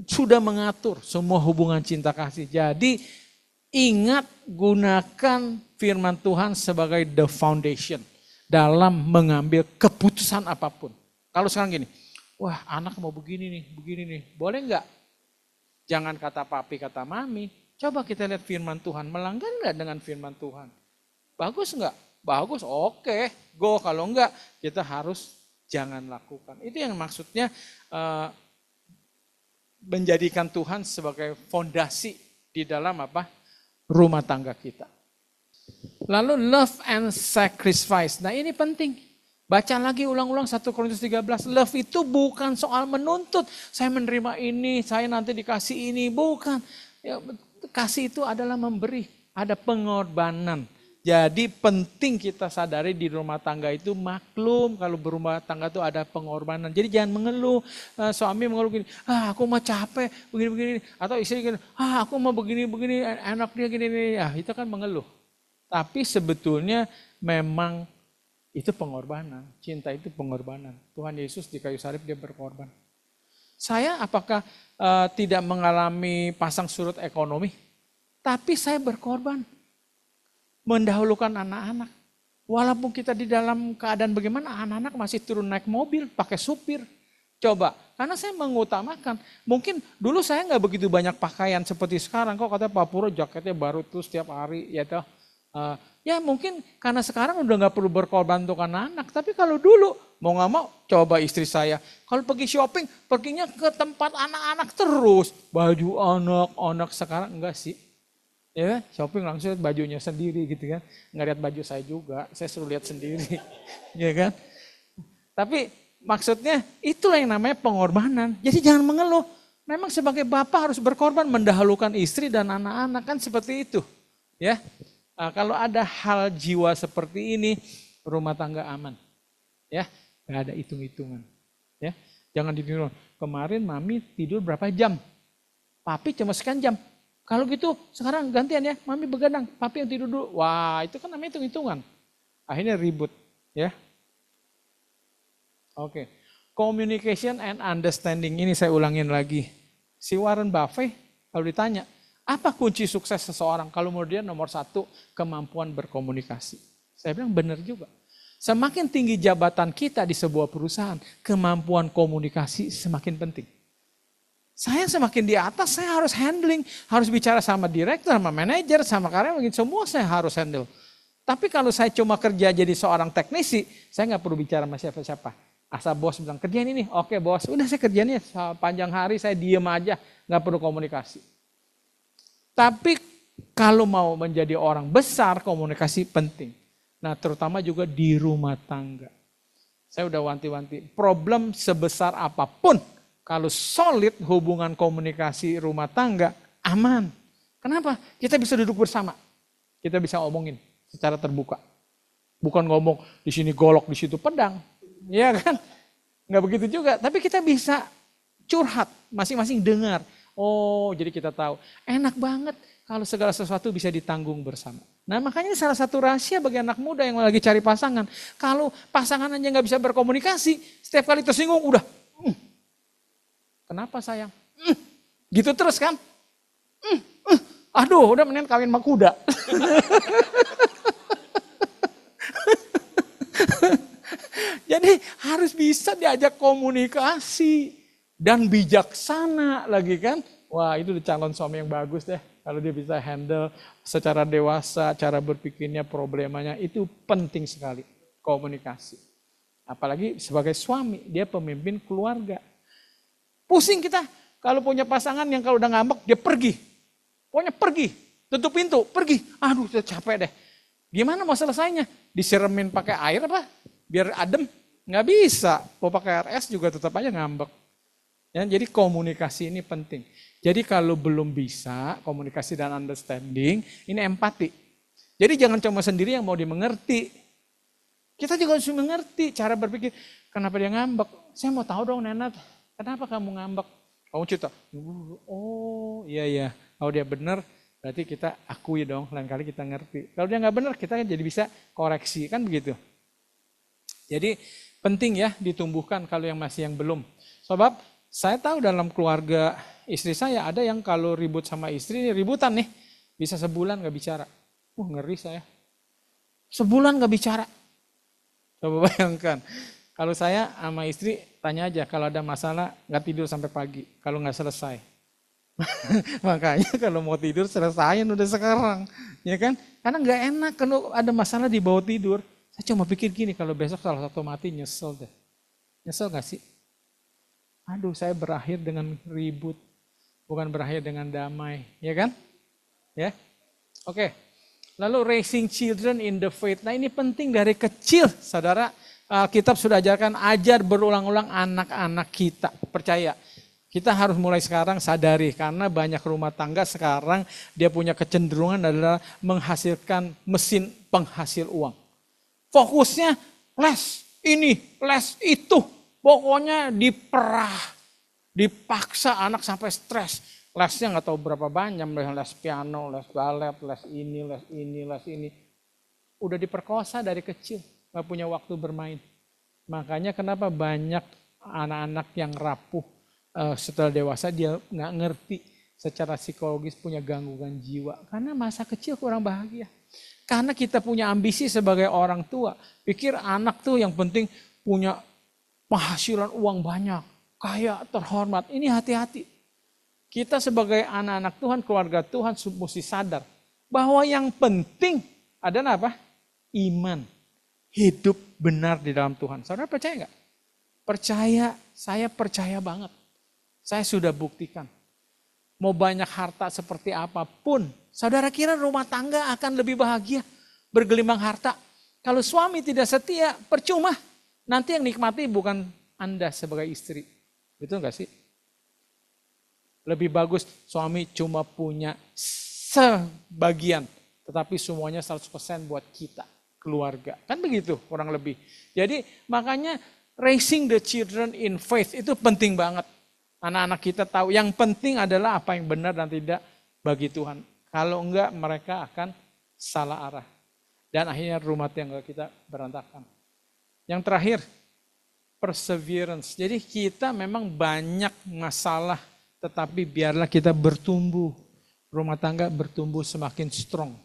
sudah mengatur semua hubungan cinta kasih. Jadi ingat, gunakan firman Tuhan sebagai the foundation dalam mengambil keputusan apapun. Kalau sekarang gini, wah anak mau begini nih, boleh nggak? Jangan kata papi, kata mami. Coba kita lihat firman Tuhan, melanggar nggak dengan firman Tuhan? Bagus nggak? Bagus, oke, go. Kalau enggak, kita harus jangan lakukan. Itu yang maksudnya menjadikan Tuhan sebagai fondasi di dalam apa? Rumah tangga kita. Lalu love and sacrifice. Nah ini penting. Baca lagi ulang-ulang 1 Korintus 13. Love itu bukan soal menuntut. Saya menerima ini, saya nanti dikasih ini. Bukan. Ya, kasih itu adalah memberi. Ada pengorbanan. Jadi penting kita sadari di rumah tangga itu maklum kalau berumah tangga itu ada pengorbanan. Jadi jangan mengeluh, suami mengeluh gini, aku mah capek begini-begini. Atau istri gini, aku mah begini-begini, enak dia gini-gini. Ya itu kan mengeluh. Tapi sebetulnya memang itu pengorbanan. Cinta itu pengorbanan. Tuhan Yesus di kayu salib dia berkorban. Saya apakah tidak mengalami pasang surut ekonomi? Tapi saya berkorban. Mendahulukan anak-anak. Walaupun kita di dalam keadaan bagaimana, anak-anak masih turun naik mobil, pakai supir. Coba, karena saya mengutamakan. Mungkin dulu saya nggak begitu banyak pakaian seperti sekarang. Kok katanya Pak Puro jaketnya baru terus setiap hari. Ya, toh. Ya mungkin karena sekarang udah nggak perlu berkorban untuk anak-anak. Tapi kalau dulu, mau nggak mau, coba istri saya. Kalau pergi shopping, perginya ke tempat anak-anak terus. Baju anak-anak sekarang enggak sih. Ya, shopping langsung lihat bajunya sendiri gitu kan. Nggak lihat baju saya juga, saya suruh lihat sendiri. Ya kan? Tapi maksudnya itulah yang namanya pengorbanan. Jadi jangan mengeluh. Memang sebagai bapak harus berkorban mendahulukan istri dan anak-anak kan seperti itu. Ya. Nah, kalau ada hal jiwa seperti ini, rumah tangga aman. Ya, nggak ada hitung-hitungan. Ya. Jangan ditiru. Kemarin mami tidur berapa jam? Papi cuma sekian jam. Kalau gitu sekarang gantian ya, mami begadang, papi yang tidur dulu. Wah itu kan namanya hitung-hitungan. Akhirnya ribut ya. Oke. Communication and understanding, ini saya ulangin lagi. Si Warren Buffett kalau ditanya, apa kunci sukses seseorang? Kalau menurut dia nomor 1, kemampuan berkomunikasi. Saya bilang benar juga. Semakin tinggi jabatan kita di sebuah perusahaan, kemampuan komunikasi semakin penting. Saya semakin di atas, saya harus handling, harus bicara sama direktur, sama manajer, sama karyawan, semua saya harus handle. Tapi kalau saya cuma kerja jadi seorang teknisi, saya nggak perlu bicara sama siapa-siapa. Asal bos bilang kerjain ini, oke bos, udah saya kerjain ya, panjang hari saya diem aja, nggak perlu komunikasi. Tapi kalau mau menjadi orang besar, komunikasi penting. Nah terutama juga di rumah tangga. Saya udah wanti-wanti, problem sebesar apapun, kalau solid hubungan komunikasi rumah tangga, aman. Kenapa? Kita bisa duduk bersama. Kita bisa omongin secara terbuka. Bukan ngomong di sini golok, di situ pedang. Iya kan? Nggak begitu juga. Tapi kita bisa curhat, masing-masing dengar. Oh, jadi kita tahu. Enak banget kalau segala sesuatu bisa ditanggung bersama. Nah makanya salah satu rahasia bagi anak muda yang lagi cari pasangan. Kalau pasangan aja nggak bisa berkomunikasi, setiap kali tersinggung udah. Kenapa sayang? Gitu terus kan? Aduh, udah mendingan kawin sama kuda. Jadi harus bisa diajak komunikasi dan bijaksana lagi kan. Wah, itu calon suami yang bagus deh. Kalau dia bisa handle secara dewasa, cara berpikirnya, problemanya, itu penting sekali komunikasi. Apalagi sebagai suami, dia pemimpin keluarga. Pusing kita kalau punya pasangan yang kalau udah ngambek dia pergi. Pokoknya pergi, tutup pintu, pergi. Aduh, udah capek deh. Gimana mau selesainya? Disiremin pakai air apa? Biar adem? Nggak bisa. Mau pakai RS juga tetap aja ngambek. Ya, jadi komunikasi ini penting. Jadi kalau belum bisa komunikasi dan understanding, ini empati. Jadi jangan cuma sendiri yang mau dimengerti. Kita juga harus mengerti cara berpikir. Kenapa dia ngambek? Saya mau tahu dong Nenat, kenapa kamu ngambek? Kamu cerita, oh iya. Kalau dia benar, berarti kita akui dong, lain kali kita ngerti. Kalau dia nggak benar, kita jadi bisa koreksi, kan begitu. Jadi penting ya ditumbuhkan kalau yang masih yang belum. Sebab saya tahu dalam keluarga istri saya ada yang kalau ribut sama istri, ributan nih, bisa sebulan nggak bicara. Ngeri saya. Sebulan nggak bicara. Coba bayangkan. Kalau saya sama istri tanya aja kalau ada masalah nggak tidur sampai pagi kalau nggak selesai. Makanya kalau mau tidur selesain udah sekarang, ya kan? Karena nggak enak kalau ada masalah di bawah tidur. Saya cuma pikir gini kalau besok salah satu mati nyesel deh. Nyesel nggak sih? Aduh saya berakhir dengan ribut, bukan berakhir dengan damai, ya kan? Ya, oke. Lalu raising children in the faith. Nah ini penting dari kecil, saudara. Alkitab sudah ajarkan, ajar berulang-ulang anak-anak kita. Percaya, kita harus mulai sekarang sadari. Karena banyak rumah tangga sekarang dia punya kecenderungan adalah menghasilkan mesin penghasil uang. Fokusnya les ini, les itu. Pokoknya dipaksa anak sampai stres. Lesnya nggak tahu berapa banyak, les piano, les balet, les ini. Udah diperkosa dari kecil. Gak punya waktu bermain. Makanya kenapa banyak anak-anak yang rapuh setelah dewasa dia gak ngerti secara psikologis punya gangguan jiwa. Karena masa kecil kurang bahagia. Karena kita punya ambisi sebagai orang tua. Pikir anak tuh yang penting punya penghasilan uang banyak. Kaya, terhormat. Ini hati-hati. Kita sebagai anak-anak Tuhan, keluarga Tuhan mesti sadar. Bahwa yang penting adalah apa? Iman. Hidup benar di dalam Tuhan. Saudara percaya nggak? Percaya, saya percaya banget. Saya sudah buktikan. Mau banyak harta seperti apapun, saudara kira rumah tangga akan lebih bahagia, bergelimang harta. Kalau suami tidak setia, percuma. Nanti yang nikmati bukan Anda sebagai istri. Betul nggak sih? Lebih bagus suami cuma punya sebagian, tetapi semuanya 100% buat kita. Keluarga. Kan begitu kurang lebih. Jadi makanya raising the children in faith itu penting banget. Anak-anak kita tahu yang penting adalah apa yang benar dan tidak bagi Tuhan. Kalau enggak mereka akan salah arah. Dan akhirnya rumah tangga kita berantakan. Yang terakhir, perseverance. Jadi kita memang banyak masalah tetapi biarlah kita bertumbuh. Rumah tangga bertumbuh semakin strong.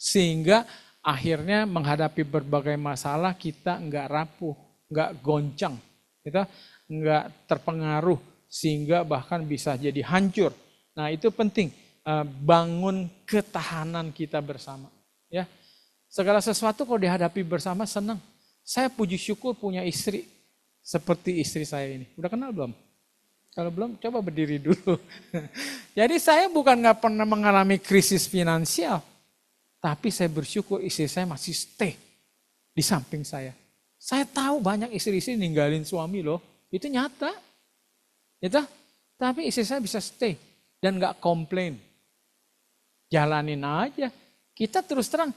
Sehingga akhirnya menghadapi berbagai masalah kita nggak rapuh, nggak goncang, kita nggak terpengaruh sehingga bahkan bisa jadi hancur. Nah itu penting, bangun ketahanan kita bersama. Ya, segala sesuatu kalau dihadapi bersama senang. Saya puji syukur punya istri seperti istri saya ini. Udah kenal belum? Kalau belum coba berdiri dulu. Jadi saya bukan nggak pernah mengalami krisis finansial. Tapi saya bersyukur istri saya masih stay di samping saya. Saya tahu banyak istri-istri ninggalin suami loh. Itu nyata. Gitu? Tapi istri saya bisa stay dan gak komplain. Jalanin aja. Kita terus terang.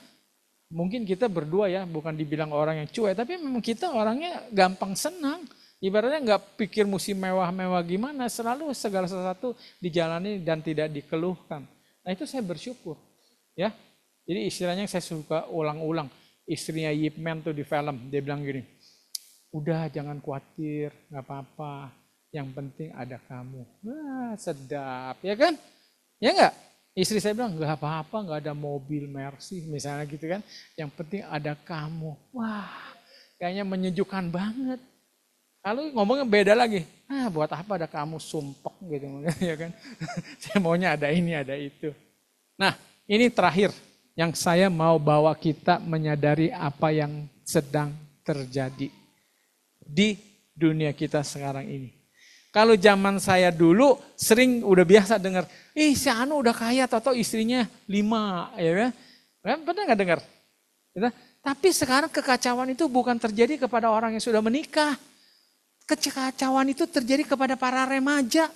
Mungkin kita berdua ya, bukan dibilang orang yang cuek. Tapi memang kita orangnya gampang senang. Ibaratnya gak pikir mesti mewah-mewah gimana. Selalu segala sesuatu dijalani dan tidak dikeluhkan. Nah itu saya bersyukur. Ya. Jadi istilahnya saya suka ulang-ulang. Istrinya Yip Man tuh di film, dia bilang gini, udah jangan khawatir, gak apa-apa. Yang penting ada kamu. Wah sedap, ya kan? Ya enggak? Istri saya bilang, enggak apa-apa, enggak ada mobil Mercy misalnya gitu kan. Yang penting ada kamu. Wah, kayaknya menyejukkan banget. Lalu ngomongnya beda lagi. Buat apa ada kamu sumpek gitu ya kan. Saya maunya ada ini, ada itu. Nah, ini terakhir yang saya mau bawa kita menyadari apa yang sedang terjadi di dunia kita sekarang ini. Kalau zaman saya dulu sering udah biasa dengar, si Anu udah kaya atau istrinya 5, ya kan? Pernah nggak dengar? Gitu? Tapi sekarang kekacauan itu bukan terjadi kepada orang yang sudah menikah. Kekacauan itu terjadi kepada para remaja.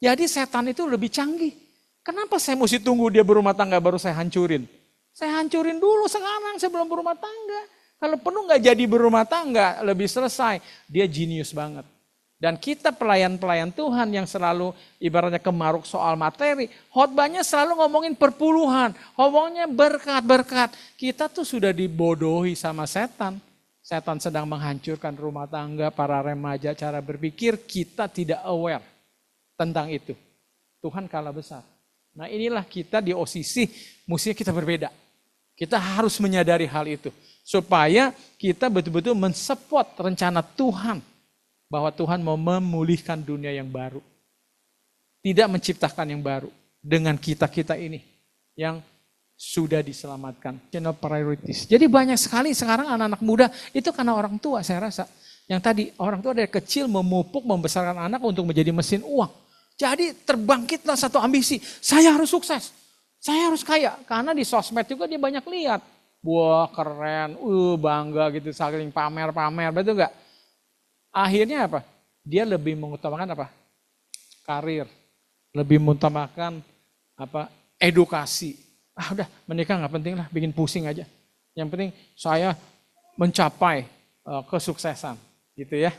Jadi setan itu lebih canggih. Kenapa saya mesti tunggu dia berumah tangga baru saya hancurin? Saya hancurin dulu sekarang sebelum berumah tangga. Kalau penuh nggak jadi berumah tangga, lebih selesai. Dia jenius banget. Dan kita pelayan-pelayan Tuhan yang selalu ibaratnya kemaruk soal materi. Khotbahnya selalu ngomongin perpuluhan. Ngomongnya berkat-berkat. Kita tuh sudah dibodohi sama setan. Setan sedang menghancurkan rumah tangga, para remaja, cara berpikir. Kita tidak aware tentang itu. Tuhan kalah besar. Nah inilah kita di OCC, mestinya kita berbeda. Kita harus menyadari hal itu. Supaya kita betul-betul mensupport rencana Tuhan. Bahwa Tuhan mau memulihkan dunia yang baru. Tidak menciptakan yang baru. Dengan kita-kita ini. Yang sudah diselamatkan. Channel priorities. Jadi banyak sekali sekarang anak-anak muda. Itu karena orang tua saya rasa. Yang tadi orang tua dari kecil memupuk, membesarkan anak untuk menjadi mesin uang. Jadi terbangkitlah satu ambisi. Saya harus sukses. Saya harus kaya. Karena di sosmed juga dia banyak lihat. Wah keren. Bangga gitu. Saling pamer-pamer. Betul gak? Akhirnya apa? Dia lebih mengutamakan apa? Karir. Lebih mengutamakan apa? Edukasi. Udah menikah gak penting lah, bikin pusing aja. Yang penting saya mencapai kesuksesan. Gitu ya.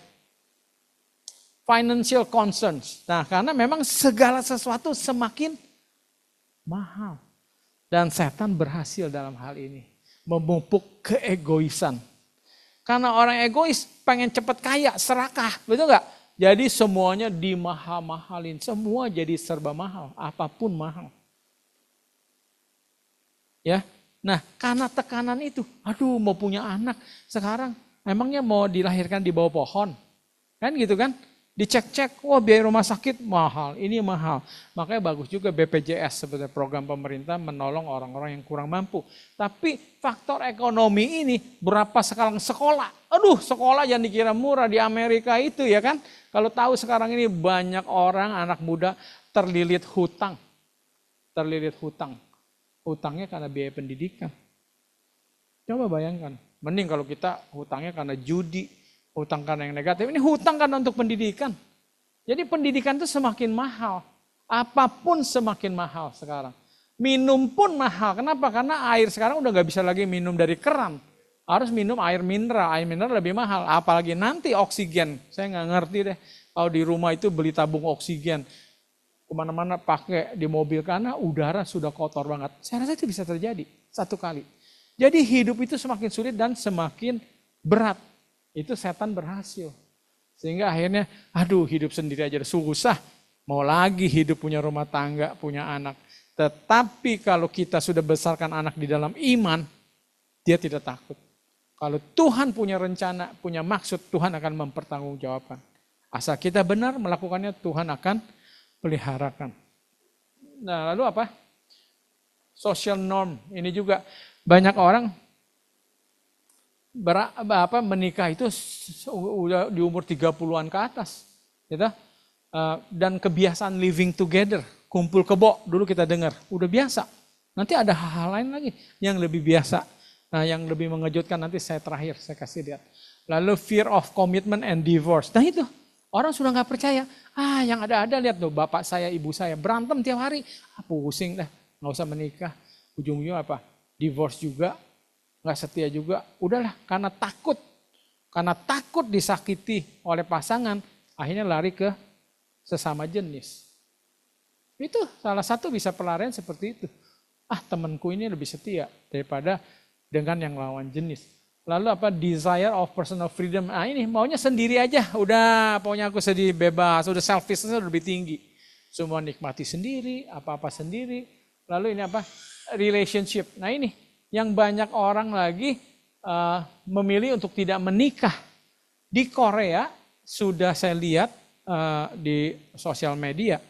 Financial concerns. Nah karena memang segala sesuatu semakin mahal. Dan setan berhasil dalam hal ini. Memupuk keegoisan. Karena orang egois pengen cepat kaya, serakah, betul nggak? Jadi semuanya dimahal-mahalin, semua jadi serba mahal, apapun mahal. Ya, nah karena tekanan itu, mau punya anak sekarang, emangnya mau dilahirkan di bawah pohon, kan gitu kan? Dicek-cek, biaya rumah sakit mahal, ini mahal. Makanya bagus juga BPJS sebagai program pemerintah menolong orang-orang yang kurang mampu. Tapi faktor ekonomi ini berapa sekarang sekolah. Sekolah yang dikira murah di Amerika itu ya kan. Kalau tahu sekarang ini banyak orang anak muda terlilit hutang. Terlilit hutang. Hutangnya karena biaya pendidikan. Coba bayangkan, mending kalau kita hutangnya karena judi. Hutang karena yang negatif, ini hutang karena untuk pendidikan. Jadi pendidikan itu semakin mahal. Apapun semakin mahal sekarang. Minum pun mahal. Kenapa? Karena air sekarang udah gak bisa lagi minum dari keran. Harus minum air mineral. Air mineral lebih mahal. Apalagi nanti oksigen. Saya gak ngerti deh. Kalau di rumah itu beli tabung oksigen. Kemana-mana pakai di mobil karena udara sudah kotor banget. Saya rasa itu bisa terjadi satu kali. Jadi hidup itu semakin sulit dan semakin berat. Itu setan berhasil. Sehingga akhirnya, hidup sendiri aja susah. Mau lagi hidup punya rumah tangga, punya anak. Tetapi kalau kita sudah besarkan anak di dalam iman, dia tidak takut. Kalau Tuhan punya rencana, punya maksud, Tuhan akan mempertanggungjawabkan. Asal kita benar melakukannya, Tuhan akan peliharakan. Nah lalu apa? Social norm. Ini juga banyak orang menikah itu udah di umur 30-an ke atas. Gitu? Dan kebiasaan living together, kumpul kebo, dulu kita dengar, udah biasa. Nanti ada hal-hal lain lagi yang lebih biasa. Nah yang lebih mengejutkan nanti saya terakhir, saya kasih lihat. Lalu fear of commitment and divorce. Nah itu, orang sudah gak percaya. Yang ada-ada lihat tuh, bapak saya, ibu saya, berantem tiap hari. Pusing dah, gak usah menikah. Ujung-ujungnya apa? Divorce juga. Nggak setia juga, udahlah karena takut disakiti oleh pasangan, akhirnya lari ke sesama jenis. Itu salah satu bisa pelarian seperti itu. Temanku ini lebih setia daripada dengan yang lawan jenis. Lalu apa? Desire of personal freedom. Ini maunya sendiri aja, udah pokoknya aku sedih bebas, udah selfishness lebih tinggi. Semua nikmati sendiri, apa-apa sendiri. Lalu ini apa? Relationship. Nah ini yang banyak orang lagi memilih untuk tidak menikah. Di Korea sudah saya lihat di sosial media,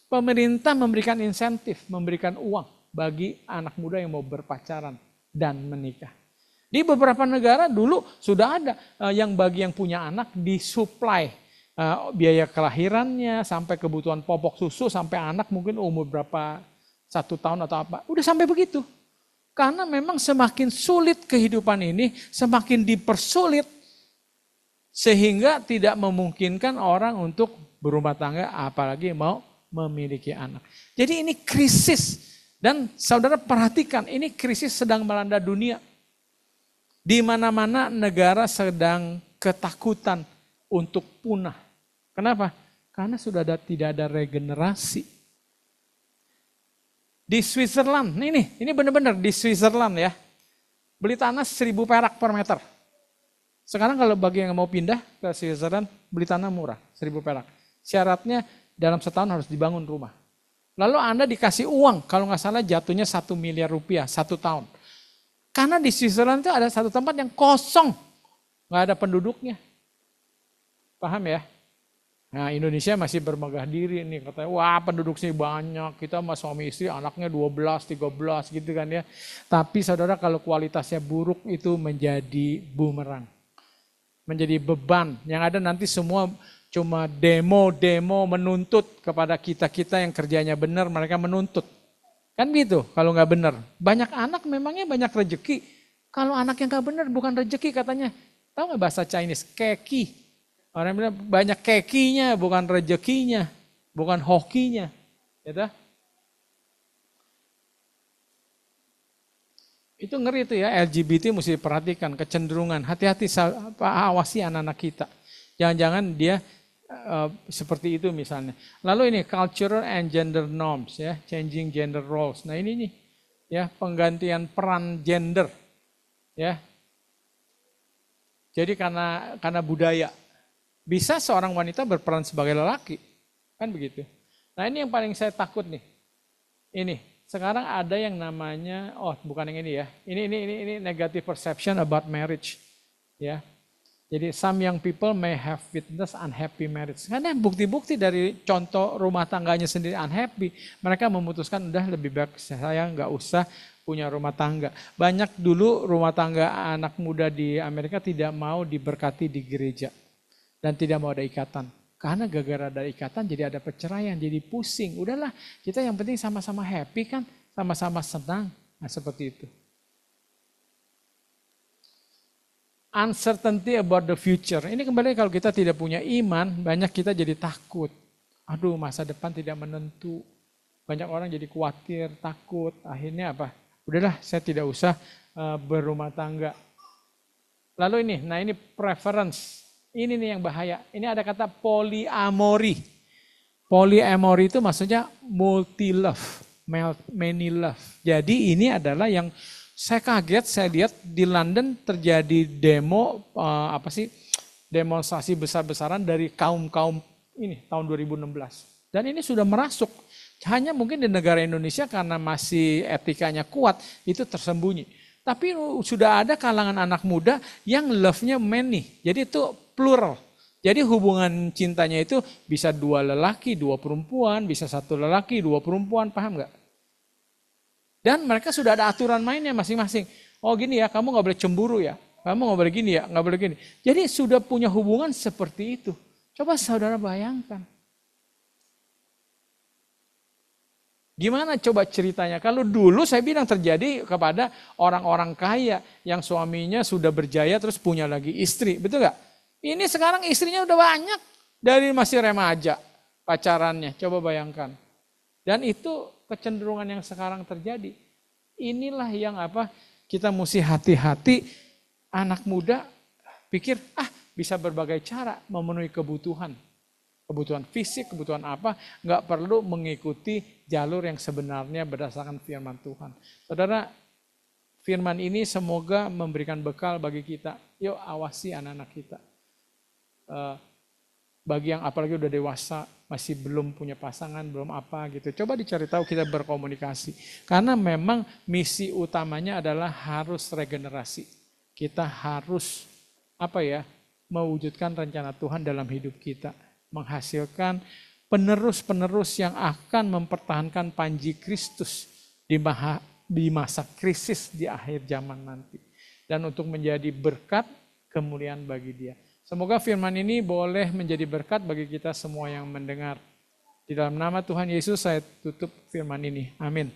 pemerintah memberikan insentif, memberikan uang bagi anak muda yang mau berpacaran dan menikah. Di beberapa negara dulu sudah ada yang bagi yang punya anak disuplai biaya kelahirannya sampai kebutuhan popok susu sampai anak mungkin umur berapa 1 tahun atau apa. Udah sampai begitu. Karena memang semakin sulit kehidupan ini, semakin dipersulit sehingga tidak memungkinkan orang untuk berumah tangga apalagi mau memiliki anak. Jadi ini krisis dan saudara perhatikan ini krisis sedang melanda dunia. Di mana-mana negara sedang ketakutan untuk punah. Kenapa? Karena sudah tidak ada regenerasi. Di Switzerland, ini benar-benar di Switzerland ya. Beli tanah 1.000 perak per meter. Sekarang kalau bagi yang mau pindah ke Switzerland, beli tanah murah, 1.000 perak. Syaratnya dalam setahun harus dibangun rumah. Lalu Anda dikasih uang, kalau nggak salah jatuhnya 1 miliar rupiah 1 tahun. Karena di Switzerland itu ada satu tempat yang kosong, nggak ada penduduknya. Paham ya? Nah Indonesia masih bermegah diri nih, katanya wah penduduk sini banyak, kita sama suami istri anaknya 12, 13 gitu kan ya. Tapi saudara kalau kualitasnya buruk itu menjadi bumerang. Menjadi beban, yang ada nanti semua cuma demo menuntut kepada kita-kita yang kerjanya benar, mereka menuntut. Kan gitu kalau nggak benar. Banyak anak memangnya banyak rezeki. Kalau anak yang nggak benar bukan rezeki katanya. Tahu nggak bahasa Chinese? Keki. Orang bilang banyak kekinya bukan rezekinya. Bukan hokinya. Ya, itu ngeri itu ya LGBT mesti diperhatikan. Kecenderungan. Hati-hati awasi anak-anak kita. Jangan-jangan dia seperti itu misalnya. Lalu ini cultural and gender norms ya, changing gender roles. Nah ini nih ya penggantian peran gender ya. Jadi karena budaya bisa seorang wanita berperan sebagai lelaki kan begitu. Nah ini yang paling saya takut nih. Ini sekarang ada yang namanya bukan yang ini ya. Ini negative perception about marriage ya. Jadi some young people may have witnessed unhappy marriage. Karena bukti-bukti dari contoh rumah tangganya sendiri unhappy. Mereka memutuskan udah lebih baik saya nggak usah punya rumah tangga. Banyak dulu rumah tangga anak muda di Amerika tidak mau diberkati di gereja. Dan tidak mau ada ikatan. Karena gara-gara ada ikatan jadi ada perceraian, jadi pusing. Udahlah kita yang penting sama-sama happy kan, sama-sama senang. Nah seperti itu. Uncertainty about the future. Ini kembali kalau kita tidak punya iman, banyak kita jadi takut. Aduh, masa depan tidak menentu. Banyak orang jadi khawatir, takut. Akhirnya apa? Udahlah, saya tidak usah berumah tangga. Lalu ini preference. Ini nih yang bahaya. Ini ada kata polyamory. Polyamory itu maksudnya multi love, many love. Jadi ini adalah yang saya kaget, saya lihat di London terjadi demo demonstrasi besar-besaran dari kaum-kaum ini tahun 2016. Dan ini sudah merasuk. Hanya mungkin di negara Indonesia karena masih etikanya kuat, itu tersembunyi. Tapi sudah ada kalangan anak muda yang love-nya many. Jadi itu plural. Jadi hubungan cintanya itu bisa 2 lelaki, 2 perempuan, bisa 1 lelaki, 2 perempuan, paham nggak? Dan mereka sudah ada aturan mainnya masing-masing. Oh gini ya, kamu nggak boleh cemburu ya. Kamu nggak boleh gini ya, nggak boleh gini. Jadi sudah punya hubungan seperti itu. Coba saudara bayangkan. Gimana coba ceritanya? Kalau dulu saya bilang terjadi kepada orang-orang kaya yang suaminya sudah berjaya terus punya lagi istri. Betul nggak? Ini sekarang istrinya udah banyak. Dari masih remaja pacarannya. Coba bayangkan. Dan itu kecenderungan yang sekarang terjadi. Inilah yang kita mesti hati-hati. Anak muda pikir bisa berbagai cara memenuhi kebutuhan. Kebutuhan fisik, kebutuhan apa. Nggak perlu mengikuti jalur yang sebenarnya berdasarkan firman Tuhan. Saudara, firman ini semoga memberikan bekal bagi kita. Yuk awasi anak-anak kita. Bagi yang apalagi udah dewasa, masih belum punya pasangan, belum apa gitu. Coba dicari tahu, kita berkomunikasi. Karena memang misi utamanya adalah harus regenerasi. Kita harus mewujudkan rencana Tuhan dalam hidup kita. Menghasilkan penerus-penerus yang akan mempertahankan panji Kristus di masa krisis di akhir zaman nanti. Dan untuk menjadi berkat kemuliaan bagi Dia. Semoga firman ini boleh menjadi berkat bagi kita semua yang mendengar. Di dalam nama Tuhan Yesus saya tutup firman ini. Amin.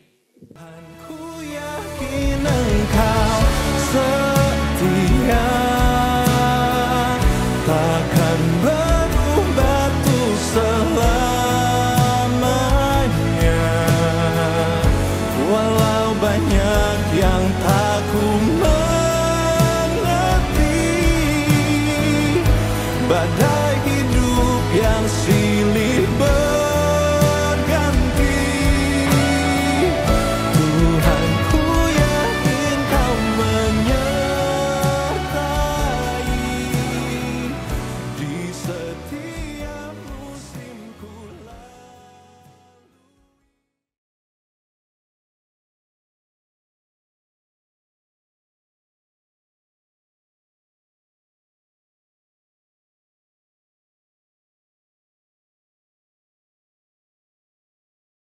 Ku yakin Engkau setia, takkan